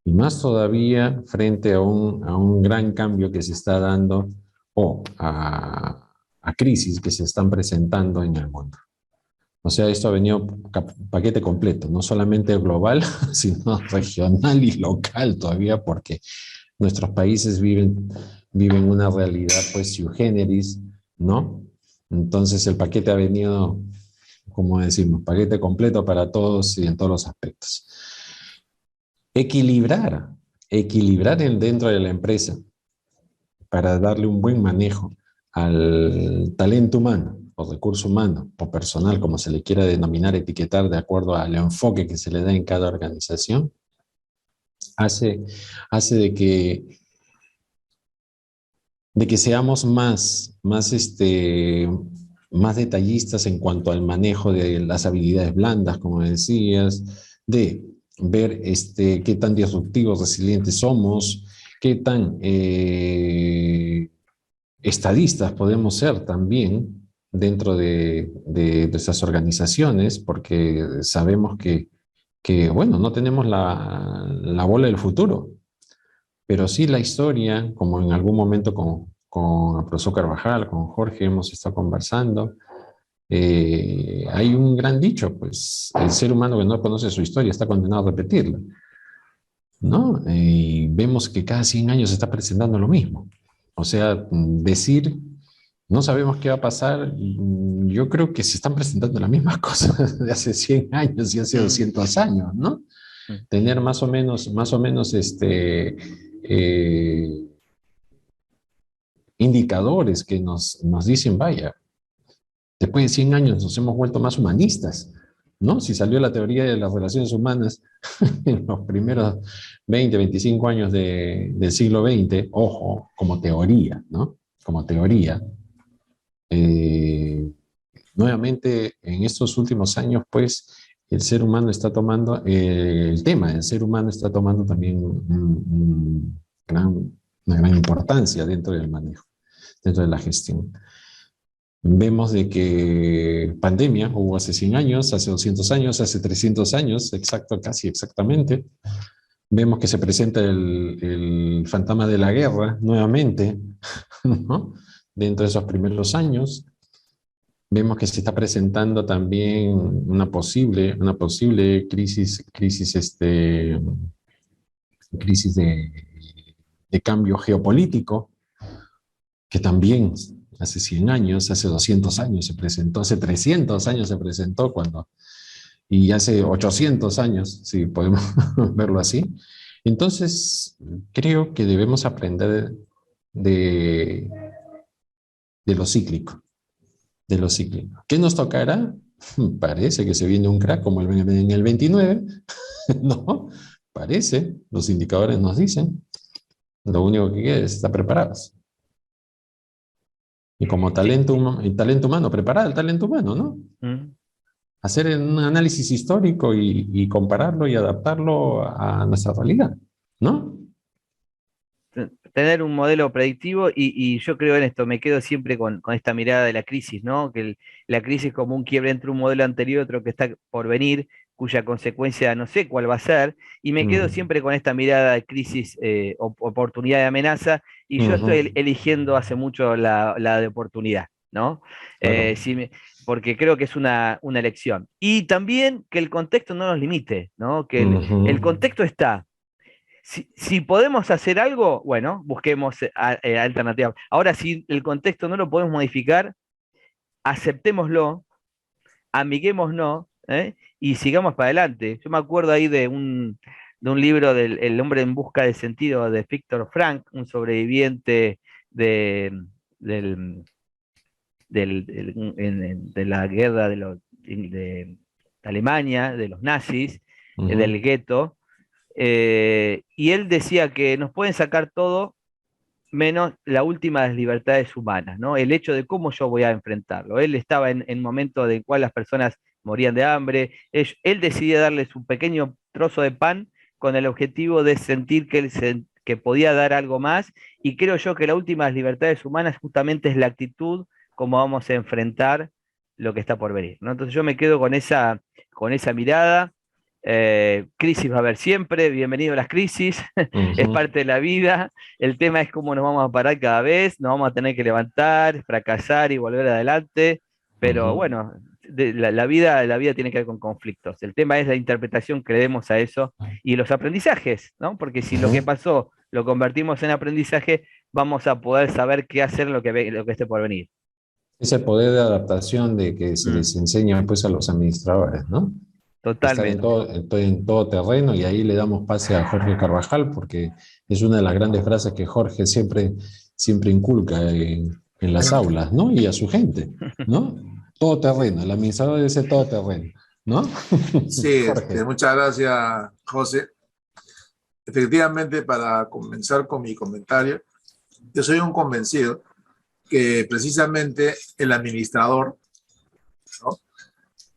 [SPEAKER 1] Y más todavía frente a un gran cambio que se está dando o a crisis que se están presentando en el mundo. O sea, esto ha venido paquete completo, no solamente global, sino regional y local todavía, porque nuestros países viven una realidad, pues, sui generis, ¿no? Entonces el paquete ha venido, como decimos, paquete completo para todos y en todos los aspectos. Equilibrar dentro de la empresa para darle un buen manejo al talento humano, o recurso humano, o personal, como se le quiera denominar, etiquetar de acuerdo al enfoque que se le da en cada organización, hace de que seamos más detallistas en cuanto al manejo de las habilidades blandas, como decías, de ver qué tan disruptivos, resilientes somos, qué tan estadistas podemos ser también dentro de estas organizaciones, porque sabemos bueno, no tenemos la bola del futuro, pero sí la historia, como en algún momento con el profesor Carvajal, con Jorge hemos estado conversando, hay un gran dicho, pues el ser humano que no conoce su historia está condenado a repetirla, ¿no? Y vemos que cada 100 años se está presentando lo mismo. O sea, decir, no sabemos qué va a pasar, yo creo que se están presentando las mismas cosas de hace 100 años y hace 200 años, ¿no? Tener más o menos indicadores que nos dicen, vaya, después de 100 años nos hemos vuelto más humanistas, ¿no? Si salió la teoría de las relaciones humanas en los primeros 20, 25 años del siglo XX, ojo, como teoría, ¿no? Como teoría. Nuevamente, en estos últimos años, pues, el ser humano está tomando, el tema del ser humano está tomando también una gran importancia dentro del manejo, dentro de la gestión. Vemos de que pandemia hubo hace 100 años, hace 200 años, hace 300 años, casi exactamente. Vemos que se presenta el fantasma de la guerra nuevamente, ¿no? Dentro de esos primeros años. Vemos que se está presentando también una posible crisis de cambio geopolítico, que también hace 100 años, hace 200 años se presentó, hace 300 años se presentó, y hace 800 años, si podemos verlo así. Entonces, creo que debemos aprender de lo cíclico. ¿Qué nos tocará? Parece que se viene un crack como en el 29, ¿no? Parece, los indicadores nos dicen. Lo único que queda es estar preparados. Y como talento humano, preparar el talento humano, ¿no? Hacer un análisis histórico y compararlo y adaptarlo a nuestra realidad, ¿no?
[SPEAKER 4] Tener un modelo predictivo y yo creo en esto, me quedo siempre con esta mirada de la crisis, ¿no? Que la crisis como un quiebre entre un modelo anterior y otro que está por venir, cuya consecuencia no sé cuál va a ser, y me quedo siempre con esta mirada de crisis, oportunidad y amenaza, y yo estoy eligiendo hace mucho la de oportunidad, ¿no?
[SPEAKER 1] Claro.
[SPEAKER 4] Porque creo que es una elección. Y también que el contexto no nos limite, ¿no? Que el contexto está. Si podemos hacer algo, bueno, busquemos alternativas. Ahora, si el contexto no lo podemos modificar, aceptémoslo, amiguémonos, y sigamos para adelante. Yo me acuerdo ahí de un libro del El hombre en busca de sentido de Viktor Frank, un sobreviviente de, del, de la guerra de Alemania, de los nazis, del gueto, y él decía que nos pueden sacar todo menos la última de las libertades humanas, ¿no? El hecho de cómo yo voy a enfrentarlo. Él estaba en momentos en cual las personas morían de hambre, él decidía darles un pequeño trozo de pan con el objetivo de sentir que podía dar algo más, y creo yo que la última de las libertades humanas justamente es la actitud como vamos a enfrentar lo que está por venir, ¿no? Entonces yo me quedo con esa mirada. Crisis va a haber siempre, bienvenido a las crisis, es parte de la vida, el tema es cómo nos vamos a parar cada vez, nos vamos a tener que levantar, fracasar y volver adelante, pero bueno, la vida tiene que ver con conflictos, el tema es la interpretación que le demos a eso y los aprendizajes, ¿no? Porque si lo que pasó lo convertimos en aprendizaje, vamos a poder saber qué hacer lo que esté por venir.
[SPEAKER 1] Ese poder de adaptación de que se les enseña pues a los administradores, ¿no?
[SPEAKER 4] Totalmente.
[SPEAKER 1] Estar en todo terreno, y ahí le damos pase a Jorge Carvajal, porque es una de las grandes frases que Jorge siempre inculca en las aulas, ¿no? Y a su gente, ¿no? Todo terreno, el administrador debe ser todo terreno, ¿no?
[SPEAKER 2] Sí, muchas gracias, José. Efectivamente, para comenzar con mi comentario, yo soy un convencido que precisamente el administrador, ¿no?,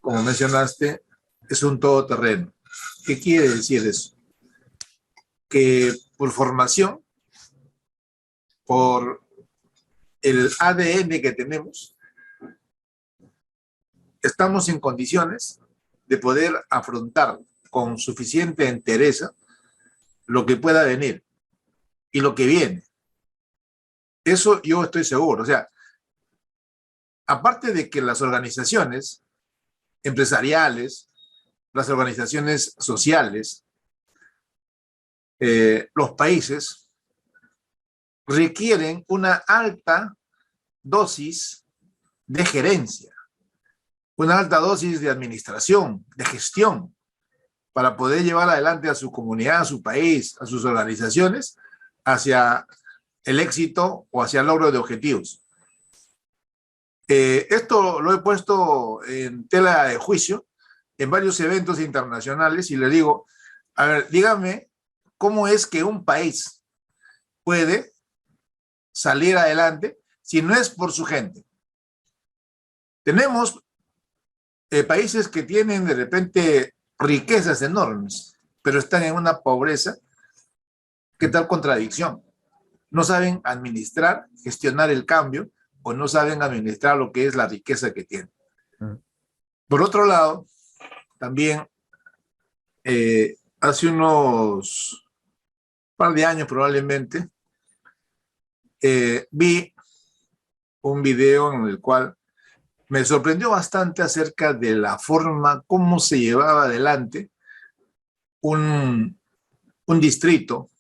[SPEAKER 2] como mencionaste, es un todoterreno. ¿Qué quiere decir eso? Que por formación, por el ADN que tenemos, estamos en condiciones de poder afrontar con suficiente entereza lo que pueda venir y lo que viene. Eso yo estoy seguro. O sea, aparte de que las organizaciones empresariales, las organizaciones sociales, los países requieren una alta dosis de gerencia, una alta dosis de administración, de gestión, para poder llevar adelante a su comunidad, a su país, a sus organizaciones, hacia el éxito o hacia el logro de objetivos. Esto lo he puesto en tela de juicio en varios eventos internacionales y le digo, a ver, dígame, ¿cómo es que un país puede salir adelante si no es por su gente? Tenemos países que tienen de repente riquezas enormes, pero están en una pobreza. ¿Qué tal contradicción? No saben administrar, gestionar el cambio, o no saben administrar lo que es la riqueza que tienen. Por otro lado, también hace unos par de años probablemente, vi un video en el cual me sorprendió bastante acerca de la forma cómo se llevaba adelante un distrito.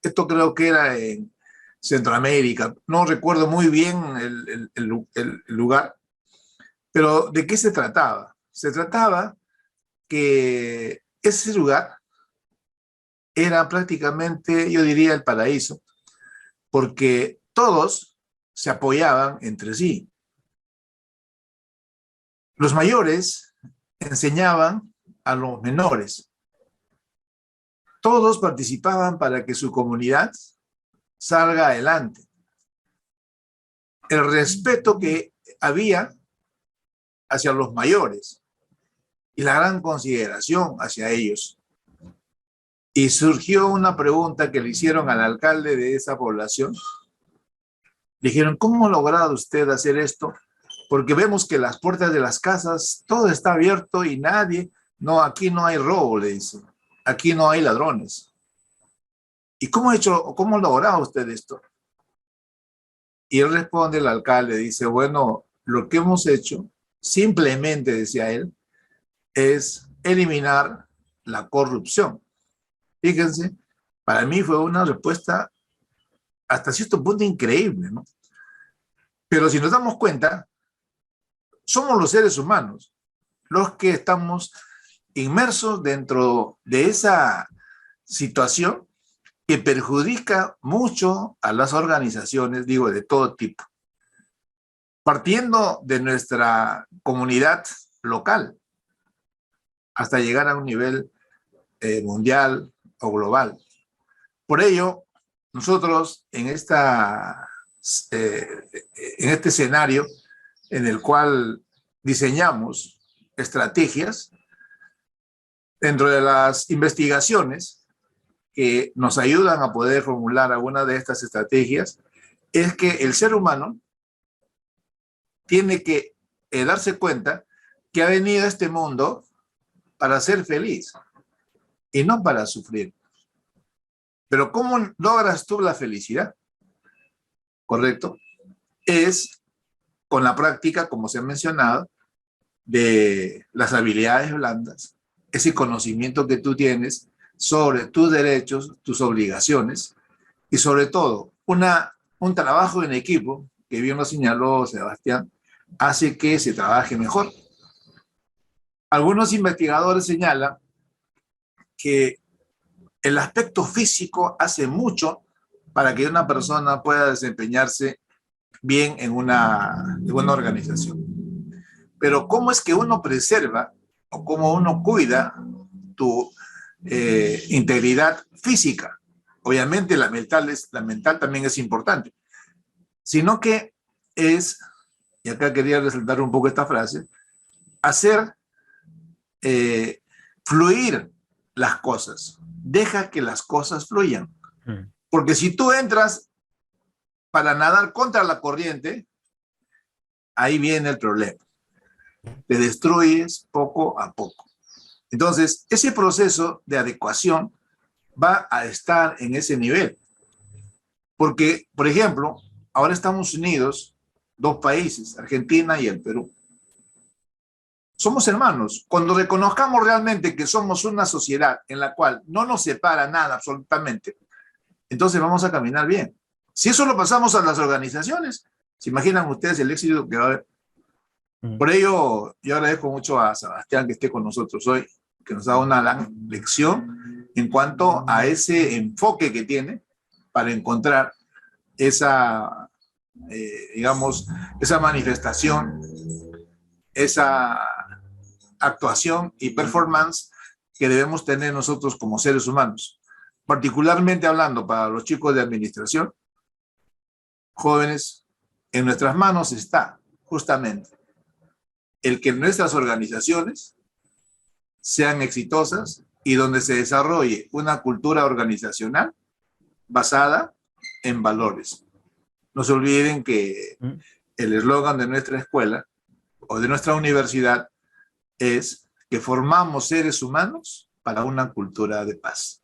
[SPEAKER 2] Esto creo que era en Centroamérica, no recuerdo muy bien el lugar, pero ¿de qué se trataba? Se trataba que ese lugar era prácticamente, yo diría, el paraíso, porque todos se apoyaban entre sí. Los mayores enseñaban a los menores. Todos participaban para que su comunidad salga adelante. El respeto que había hacia los mayores y la gran consideración hacia ellos. Y surgió una pregunta que le hicieron al alcalde de esa población. Le dijeron, ¿cómo ha logrado usted hacer esto? Porque vemos que las puertas de las casas, todo está abierto y nadie, no, aquí no hay robo, le dicen. Aquí no hay ladrones. ¿Y cómo ha logrado usted esto? Y él responde, el alcalde, dice, bueno, lo que hemos hecho, simplemente, decía él, es eliminar la corrupción. Fíjense, para mí fue una respuesta hasta cierto punto increíble, ¿no? Pero si nos damos cuenta, somos los seres humanos los que estamos inmersos dentro de esa situación que perjudica mucho a las organizaciones, digo, de todo tipo. partiendo de nuestra comunidad local hasta llegar a un nivel mundial o global. Por ello, nosotros en este escenario en el cual diseñamos estrategias, dentro de las investigaciones que nos ayudan a poder formular alguna de estas estrategias, es que el ser humano tiene que darse cuenta que ha venido a este mundo para ser feliz y no para sufrir. Pero ¿cómo logras tú la felicidad? ¿Correcto? Es con la práctica, como se ha mencionado, de las habilidades blandas, ese conocimiento que tú tienes sobre tus derechos, tus obligaciones y sobre todo un trabajo en equipo, que bien lo señaló Sebastián, hace que se trabaje mejor. Algunos investigadores señalan que el aspecto físico hace mucho para que una persona pueda desempeñarse bien en una organización. Pero ¿cómo es que uno preserva o cómo uno cuida tu integridad física? Obviamente la mental también es importante, sino que es, y acá quería resaltar un poco esta frase, hacer fluir las cosas. Deja que las cosas fluyan. Porque si tú entras para nadar contra la corriente, ahí viene el problema. Te destruyes poco a poco. Entonces, ese proceso de adecuación va a estar en ese nivel. Porque, por ejemplo, ahora estamos unidos, dos países, Argentina y el Perú. Somos hermanos. Cuando reconozcamos realmente que somos una sociedad en la cual no nos separa nada absolutamente, entonces vamos a caminar bien. Si eso lo pasamos a las organizaciones, ¿se imaginan ustedes el éxito que va a haber? Por ello, yo agradezco mucho a Sebastián que esté con nosotros hoy, que nos da una lección en cuanto a ese enfoque que tiene para encontrar esa, digamos, esa manifestación, esa actuación y performance que debemos tener nosotros como seres humanos. Particularmente hablando para los chicos de administración, jóvenes, en nuestras manos está justamente el que nuestras organizaciones sean exitosas y donde se desarrolle una cultura organizacional basada en valores. No se olviden que el eslogan de nuestra escuela o de nuestra universidad es que formamos seres humanos para una cultura de paz.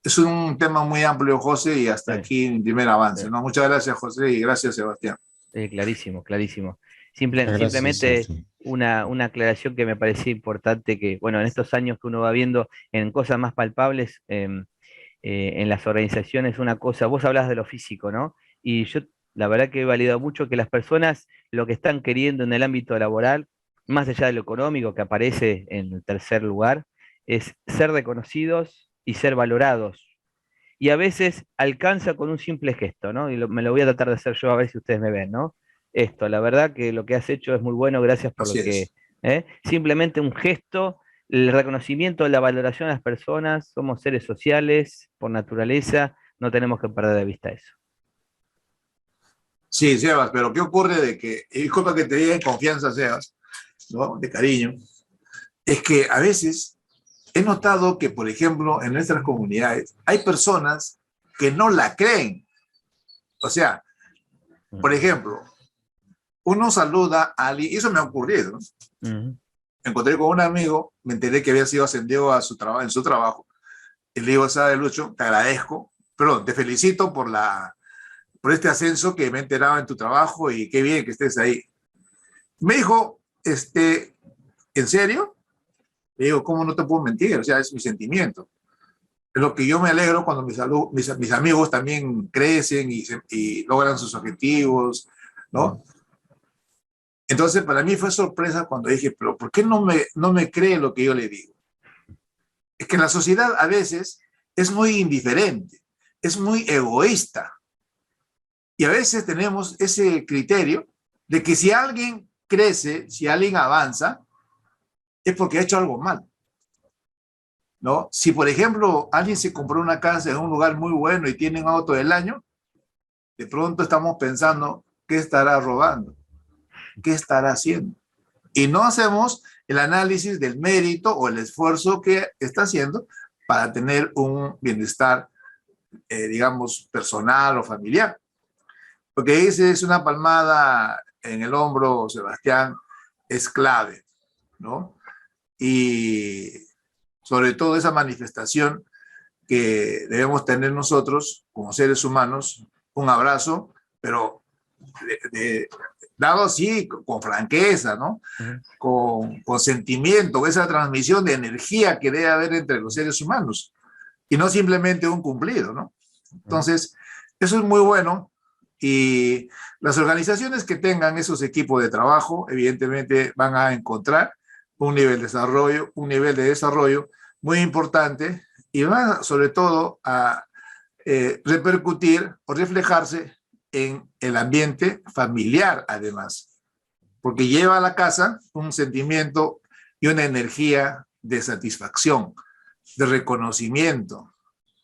[SPEAKER 2] Es un tema muy amplio, José, y hasta aquí en primer avance, ¿no? Muchas gracias, José, y gracias, Sebastián.
[SPEAKER 4] Clarísimo, clarísimo.
[SPEAKER 1] Gracias,
[SPEAKER 4] Simplemente
[SPEAKER 1] Sebastián.
[SPEAKER 4] una aclaración que me parecía importante que, bueno, en estos años que uno va viendo en cosas más palpables, en las organizaciones, una cosa, vos hablás de lo físico, ¿no? Y yo, la verdad que he validado mucho que las personas lo que están queriendo en el ámbito laboral, más allá de lo económico que aparece en el tercer lugar, es ser reconocidos y ser valorados. Y a veces alcanza con un simple gesto, ¿no? Y me lo voy a tratar de hacer yo a ver si ustedes me ven, ¿no? Esto, la verdad que lo que has hecho es muy bueno, gracias por
[SPEAKER 2] Así
[SPEAKER 4] lo que...
[SPEAKER 2] es.
[SPEAKER 4] Simplemente un gesto, el reconocimiento, la valoración a las personas, somos seres sociales por naturaleza, no tenemos que perder de vista eso.
[SPEAKER 2] Sí, Sebas, pero ¿qué ocurre de que, y disculpa que te diga en confianza, Sebas, ¿no? De cariño, es que a veces he notado que, por ejemplo, en nuestras comunidades hay personas que no la creen. O sea, por ejemplo, uno saluda a alguien, y eso me ha ocurrido, ¿no? Me encontré con un amigo, me enteré que había sido ascendido a en su trabajo, y le digo, ¿sabes, Lucho? Te agradezco, perdón, te felicito por este ascenso que me he enterado en tu trabajo y qué bien que estés ahí. Me dijo, ¿en serio? Le digo, ¿cómo no te puedo mentir? O sea, es mi sentimiento. Es lo que yo me alegro cuando mis amigos también crecen y logran sus objetivos, ¿no? Entonces, para mí fue sorpresa cuando dije, pero ¿por qué no me cree lo que yo le digo? Es que la sociedad a veces es muy indiferente, es muy egoísta. Y a veces tenemos ese criterio de que si alguien crece, si alguien avanza, es porque ha hecho algo mal, ¿no? Si, por ejemplo, alguien se compró una casa en un lugar muy bueno y tiene un auto del año, de pronto estamos pensando, ¿qué estará robando? ¿Qué estará haciendo? Y no hacemos el análisis del mérito o el esfuerzo que está haciendo para tener un bienestar, digamos, personal o familiar. Porque esa es una palmada en el hombro, Sebastián, es clave, ¿no? Y sobre todo esa manifestación que debemos tener nosotros como seres humanos, un abrazo, pero dado así, con franqueza, ¿no? Con sentimiento, esa transmisión de energía que debe haber entre los seres humanos, y no simplemente un cumplido, ¿no? Entonces, eso es muy bueno, y las organizaciones que tengan esos equipos de trabajo, evidentemente van a encontrar un nivel de desarrollo muy importante, y van sobre todo a repercutir o reflejarse en el ambiente familiar, además, porque lleva a la casa un sentimiento y una energía de satisfacción, de reconocimiento,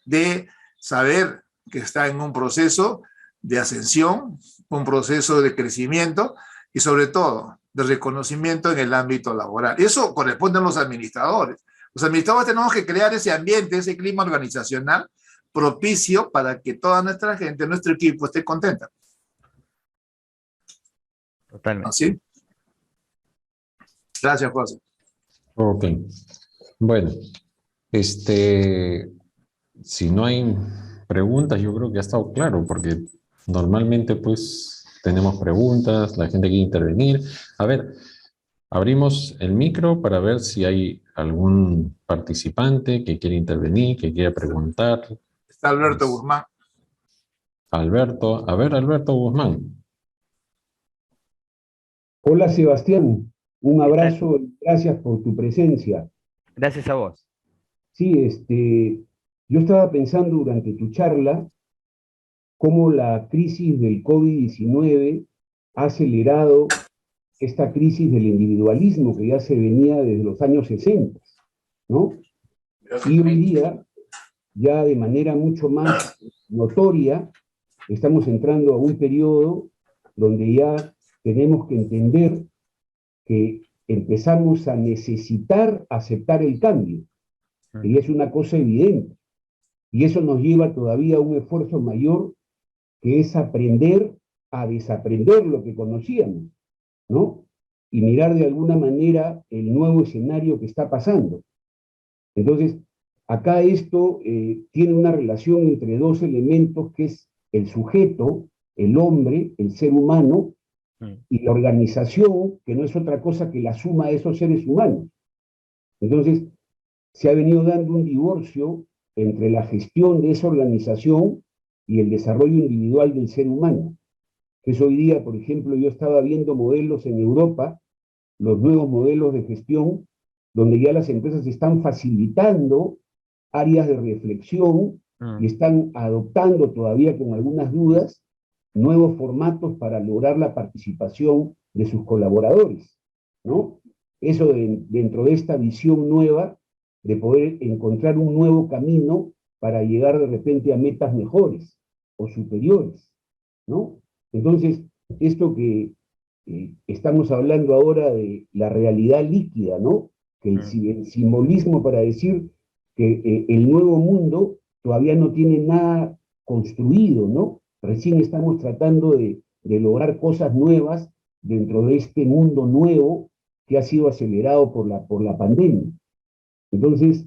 [SPEAKER 2] de saber que está en un proceso de ascensión, un proceso de crecimiento y sobre todo de reconocimiento en el ámbito laboral. Eso corresponde a los administradores. Los administradores tenemos que crear ese ambiente, ese clima organizacional propicio para que toda nuestra gente, nuestro equipo esté contenta.
[SPEAKER 4] Totalmente.
[SPEAKER 2] ¿Así? Gracias, José.
[SPEAKER 1] Ok. Bueno, si no hay preguntas, yo creo que ha estado claro, porque normalmente pues tenemos preguntas, la gente quiere intervenir. A ver, abrimos el micro para ver si hay algún participante que quiere intervenir, que quiera preguntar.
[SPEAKER 2] Está Alberto Guzmán.
[SPEAKER 1] Alberto, a ver, Alberto Guzmán.
[SPEAKER 8] Hola Sebastián, un abrazo y gracias por tu presencia.
[SPEAKER 4] Gracias a vos.
[SPEAKER 8] Sí, yo estaba pensando durante tu charla cómo la crisis del COVID-19 ha acelerado esta crisis del individualismo que ya se venía desde los años 60, ¿no? Y hoy día, ya de manera mucho más notoria, estamos entrando a un periodo donde ya tenemos que entender que empezamos a necesitar aceptar el cambio, y es una cosa evidente, y eso nos lleva todavía a un esfuerzo mayor, que es aprender a desaprender lo que conocíamos, ¿no? Y mirar de alguna manera el nuevo escenario que está pasando. Entonces, acá esto tiene una relación entre dos elementos, que es el sujeto, el hombre, el ser humano, y la organización, que no es otra cosa que la suma de esos seres humanos. Entonces, se ha venido dando un divorcio entre la gestión de esa organización y el desarrollo individual del ser humano. Entonces, hoy día, por ejemplo, yo estaba viendo modelos en Europa, los nuevos modelos de gestión, donde ya las empresas están facilitando áreas de reflexión y están adoptando, todavía con algunas dudas, nuevos formatos para lograr la participación de sus colaboradores, ¿no? Eso dentro de esta visión nueva de poder encontrar un nuevo camino para llegar de repente a metas mejores o superiores, ¿no? Entonces, esto que estamos hablando ahora de la realidad líquida, ¿no? Que el simbolismo para decir que el nuevo mundo todavía no tiene nada construido, ¿no? Recién estamos tratando de lograr cosas nuevas dentro de este mundo nuevo que ha sido acelerado por la pandemia. Entonces,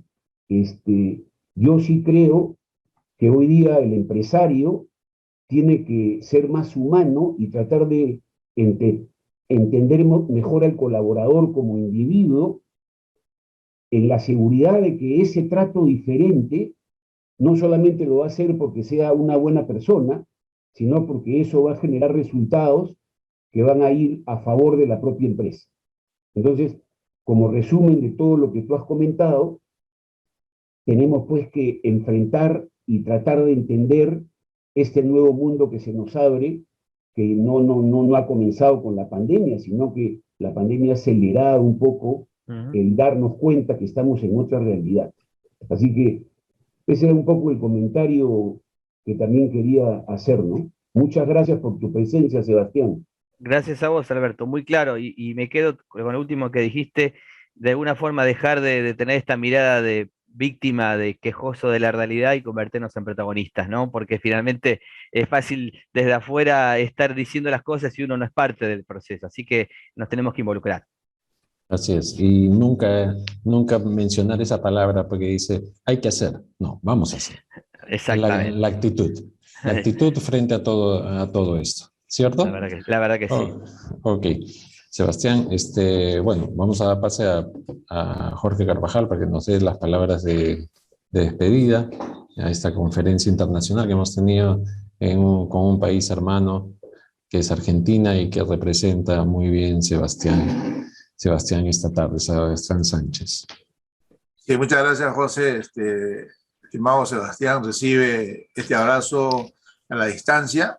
[SPEAKER 8] yo sí creo que hoy día el empresario tiene que ser más humano y tratar de entender mejor al colaborador como individuo, en la seguridad de que ese trato diferente no solamente lo va a hacer porque sea una buena persona, sino porque eso va a generar resultados que van a ir a favor de la propia empresa. Entonces, como resumen de todo lo que tú has comentado, tenemos pues que enfrentar y tratar de entender este nuevo mundo que se nos abre, que no ha comenzado con la pandemia, sino que la pandemia ha acelerado un poco el darnos cuenta que estamos en otra realidad. Así que ese era un poco el comentario que también quería hacer, ¿no? Muchas gracias por tu presencia, Sebastián.
[SPEAKER 4] Gracias a vos, Alberto, muy claro, y me quedo con lo último que dijiste, de alguna forma dejar de tener esta mirada de víctima, de quejoso de la realidad y convertirnos en protagonistas, ¿no? Porque finalmente es fácil desde afuera estar diciendo las cosas y uno no es parte del proceso, así que nos tenemos que involucrar.
[SPEAKER 1] Así es, y nunca mencionar esa palabra porque dice, hay que hacer. No, vamos a hacer.
[SPEAKER 4] Exactamente.
[SPEAKER 1] La actitud frente a todo esto, ¿cierto?
[SPEAKER 4] La verdad que sí.
[SPEAKER 1] Ok, Sebastián, bueno, vamos a dar pase a Jorge Carvajal para que nos dé las palabras de despedida a esta conferencia internacional que hemos tenido con un país hermano que es Argentina y que representa muy bien Sebastián esta tarde, Sebastián Sánchez.
[SPEAKER 2] Sí, muchas gracias, José. Estimado Sebastián, recibe este abrazo a la distancia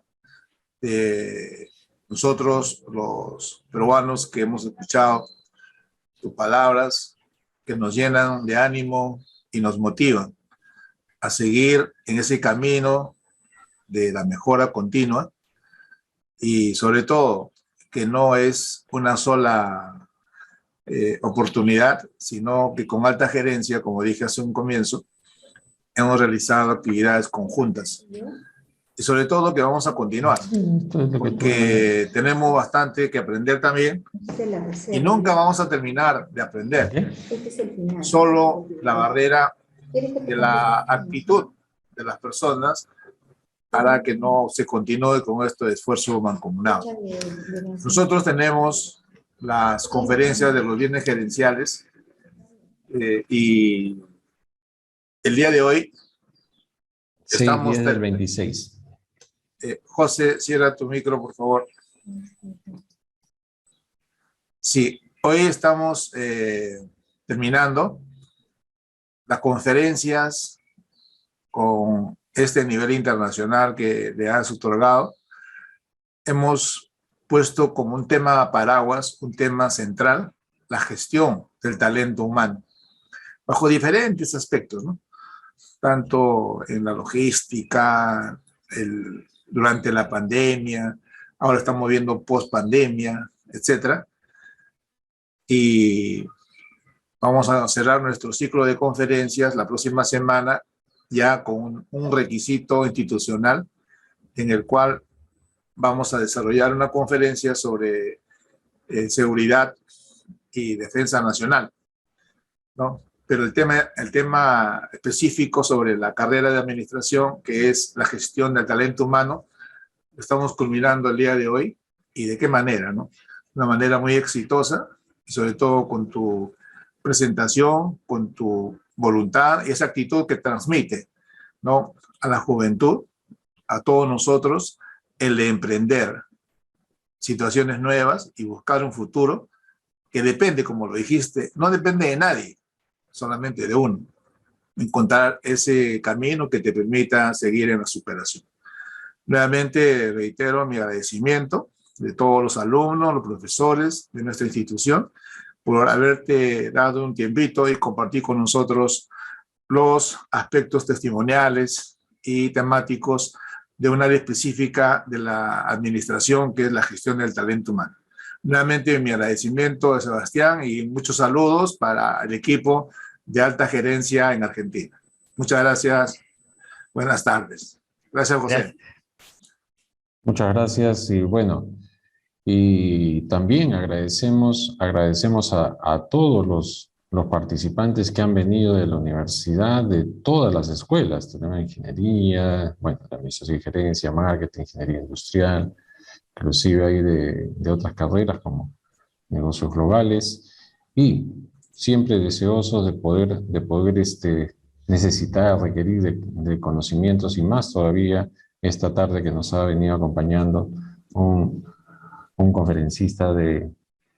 [SPEAKER 2] de nosotros, los peruanos, que hemos escuchado tus palabras, que nos llenan de ánimo y nos motivan a seguir en ese camino de la mejora continua y sobre todo que no es una sola oportunidad, sino que con alta gerencia, como dije hace un comienzo, hemos realizado actividades conjuntas. Y sobre todo que vamos a continuar, porque tenemos bastante que aprender también y nunca vamos a terminar de aprender. Solo la barrera de la actitud de las personas hará que no se continúe con este esfuerzo mancomunado. Nosotros tenemos las conferencias de los viernes gerenciales y el día de hoy estamos...
[SPEAKER 1] Sí, del 26.
[SPEAKER 2] José, cierra tu micro, por favor. Sí, hoy estamos terminando las conferencias con este nivel internacional que le has otorgado. Hemos puesto como un tema paraguas, un tema central, la gestión del talento humano, bajo diferentes aspectos, ¿no? Tanto en la logística, durante la pandemia, ahora estamos viendo post-pandemia, etc. Y vamos a cerrar nuestro ciclo de conferencias la próxima semana ya con un requisito institucional en el cual vamos a desarrollar una conferencia sobre seguridad y defensa nacional, ¿no? Pero el tema específico sobre la carrera de administración, que es la gestión del talento humano, lo estamos culminando el día de hoy. ¿Y de qué manera, no? Una manera muy exitosa, y sobre todo con tu presentación, con tu voluntad y esa actitud que transmite, ¿no?, a la juventud, a todos nosotros, el de emprender situaciones nuevas y buscar un futuro que depende, como lo dijiste, no depende de nadie, solamente de uno. Encontrar ese camino que te permita seguir en la superación. Nuevamente reitero mi agradecimiento de todos los alumnos, los profesores de nuestra institución, por haberte dado un tiempito y compartir con nosotros los aspectos testimoniales y temáticos de un área específica de la administración, que es la gestión del talento humano. Nuevamente mi agradecimiento a Sebastián y muchos saludos para el equipo de alta gerencia en Argentina. Muchas gracias. Buenas tardes. Gracias, José.
[SPEAKER 4] Gracias.
[SPEAKER 1] Muchas gracias y bueno, y también agradecemos a todos los participantes que han venido de la universidad, de todas las escuelas. Tenemos ingeniería, bueno, la administración y gerencia, marketing, ingeniería industrial, inclusive hay de otras carreras como negocios globales, y siempre deseosos de poder necesitar, requerir de conocimientos, y más todavía esta tarde que nos ha venido acompañando un conferencista de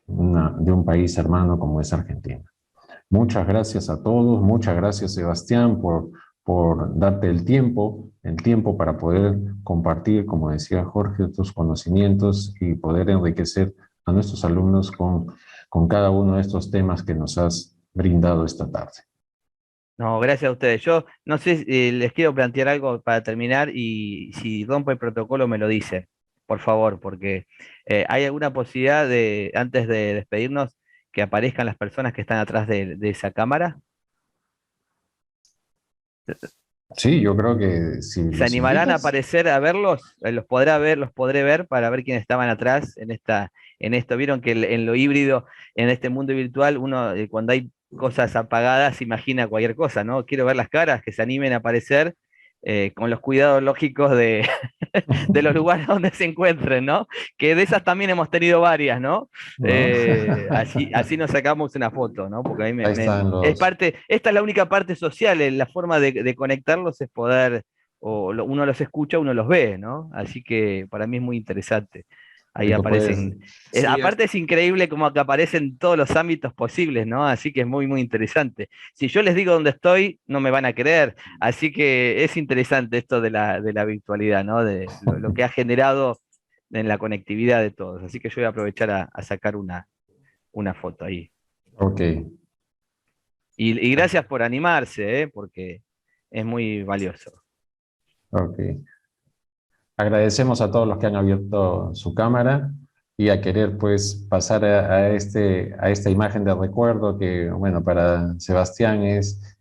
[SPEAKER 1] un país hermano como es Argentina. Muchas gracias a todos, muchas gracias Sebastián por por darte el tiempo para poder compartir, como decía Jorge, tus conocimientos y poder enriquecer a nuestros alumnos con cada uno de estos temas que nos has brindado esta tarde.
[SPEAKER 4] No, gracias a ustedes. Yo no sé, les quiero plantear algo para terminar y si rompo el protocolo me lo dice, por favor, porque hay alguna posibilidad de, antes de despedirnos, que aparezcan las personas que están atrás de esa cámara.
[SPEAKER 1] Sí, yo creo que si
[SPEAKER 4] ¿Se
[SPEAKER 1] los
[SPEAKER 4] animarán a
[SPEAKER 1] invitas,
[SPEAKER 4] aparecer a verlos? Los podré ver para ver quiénes estaban atrás en esto. Vieron que en lo híbrido, en este mundo virtual, uno cuando hay cosas apagadas imagina cualquier cosa, ¿no? Quiero ver las caras, que se animen a aparecer con los cuidados lógicos de los lugares donde se encuentren, ¿no? Que de esas también hemos tenido varias, ¿no?
[SPEAKER 1] ¿no?
[SPEAKER 4] Así nos sacamos una foto, ¿no? Porque a mí
[SPEAKER 1] Ahí están
[SPEAKER 4] es
[SPEAKER 1] los...
[SPEAKER 4] parte, esta es la única parte social, la forma de conectarlos es poder, uno los escucha, uno los ve, ¿no? Así que para mí es muy interesante. Ahí
[SPEAKER 1] que tú puedes...
[SPEAKER 4] aparecen.
[SPEAKER 2] Sí,
[SPEAKER 4] Aparte es increíble como que aparecen todos los ámbitos posibles, ¿no? Así que es muy, muy interesante. Si yo les digo dónde estoy, no me van a creer. Así que es interesante esto de la virtualidad, ¿no? De lo que ha generado en la conectividad de todos. Así que yo voy a aprovechar a sacar una foto ahí.
[SPEAKER 1] Ok,
[SPEAKER 4] Y gracias por animarse, porque es muy valioso.
[SPEAKER 1] ok. Agradecemos a todos los que han abierto su cámara y a querer pues pasar a esta imagen de recuerdo que, bueno, para Sebastián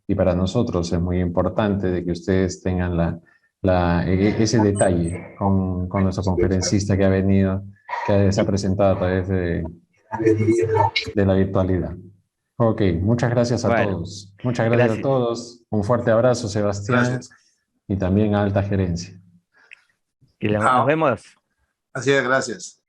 [SPEAKER 1] y para nosotros es muy importante de que ustedes tengan ese detalle con nuestro conferencista que ha venido, que se ha presentado a través de la virtualidad. Ok, muchas gracias a
[SPEAKER 4] Bueno,
[SPEAKER 1] todos. Muchas gracias a
[SPEAKER 4] gracias.
[SPEAKER 1] todos. Un fuerte abrazo, Sebastián,
[SPEAKER 2] gracias.
[SPEAKER 1] y también a Alta Gerencia.
[SPEAKER 4] Nos
[SPEAKER 2] Chao.
[SPEAKER 4] vemos.
[SPEAKER 2] Así es, gracias.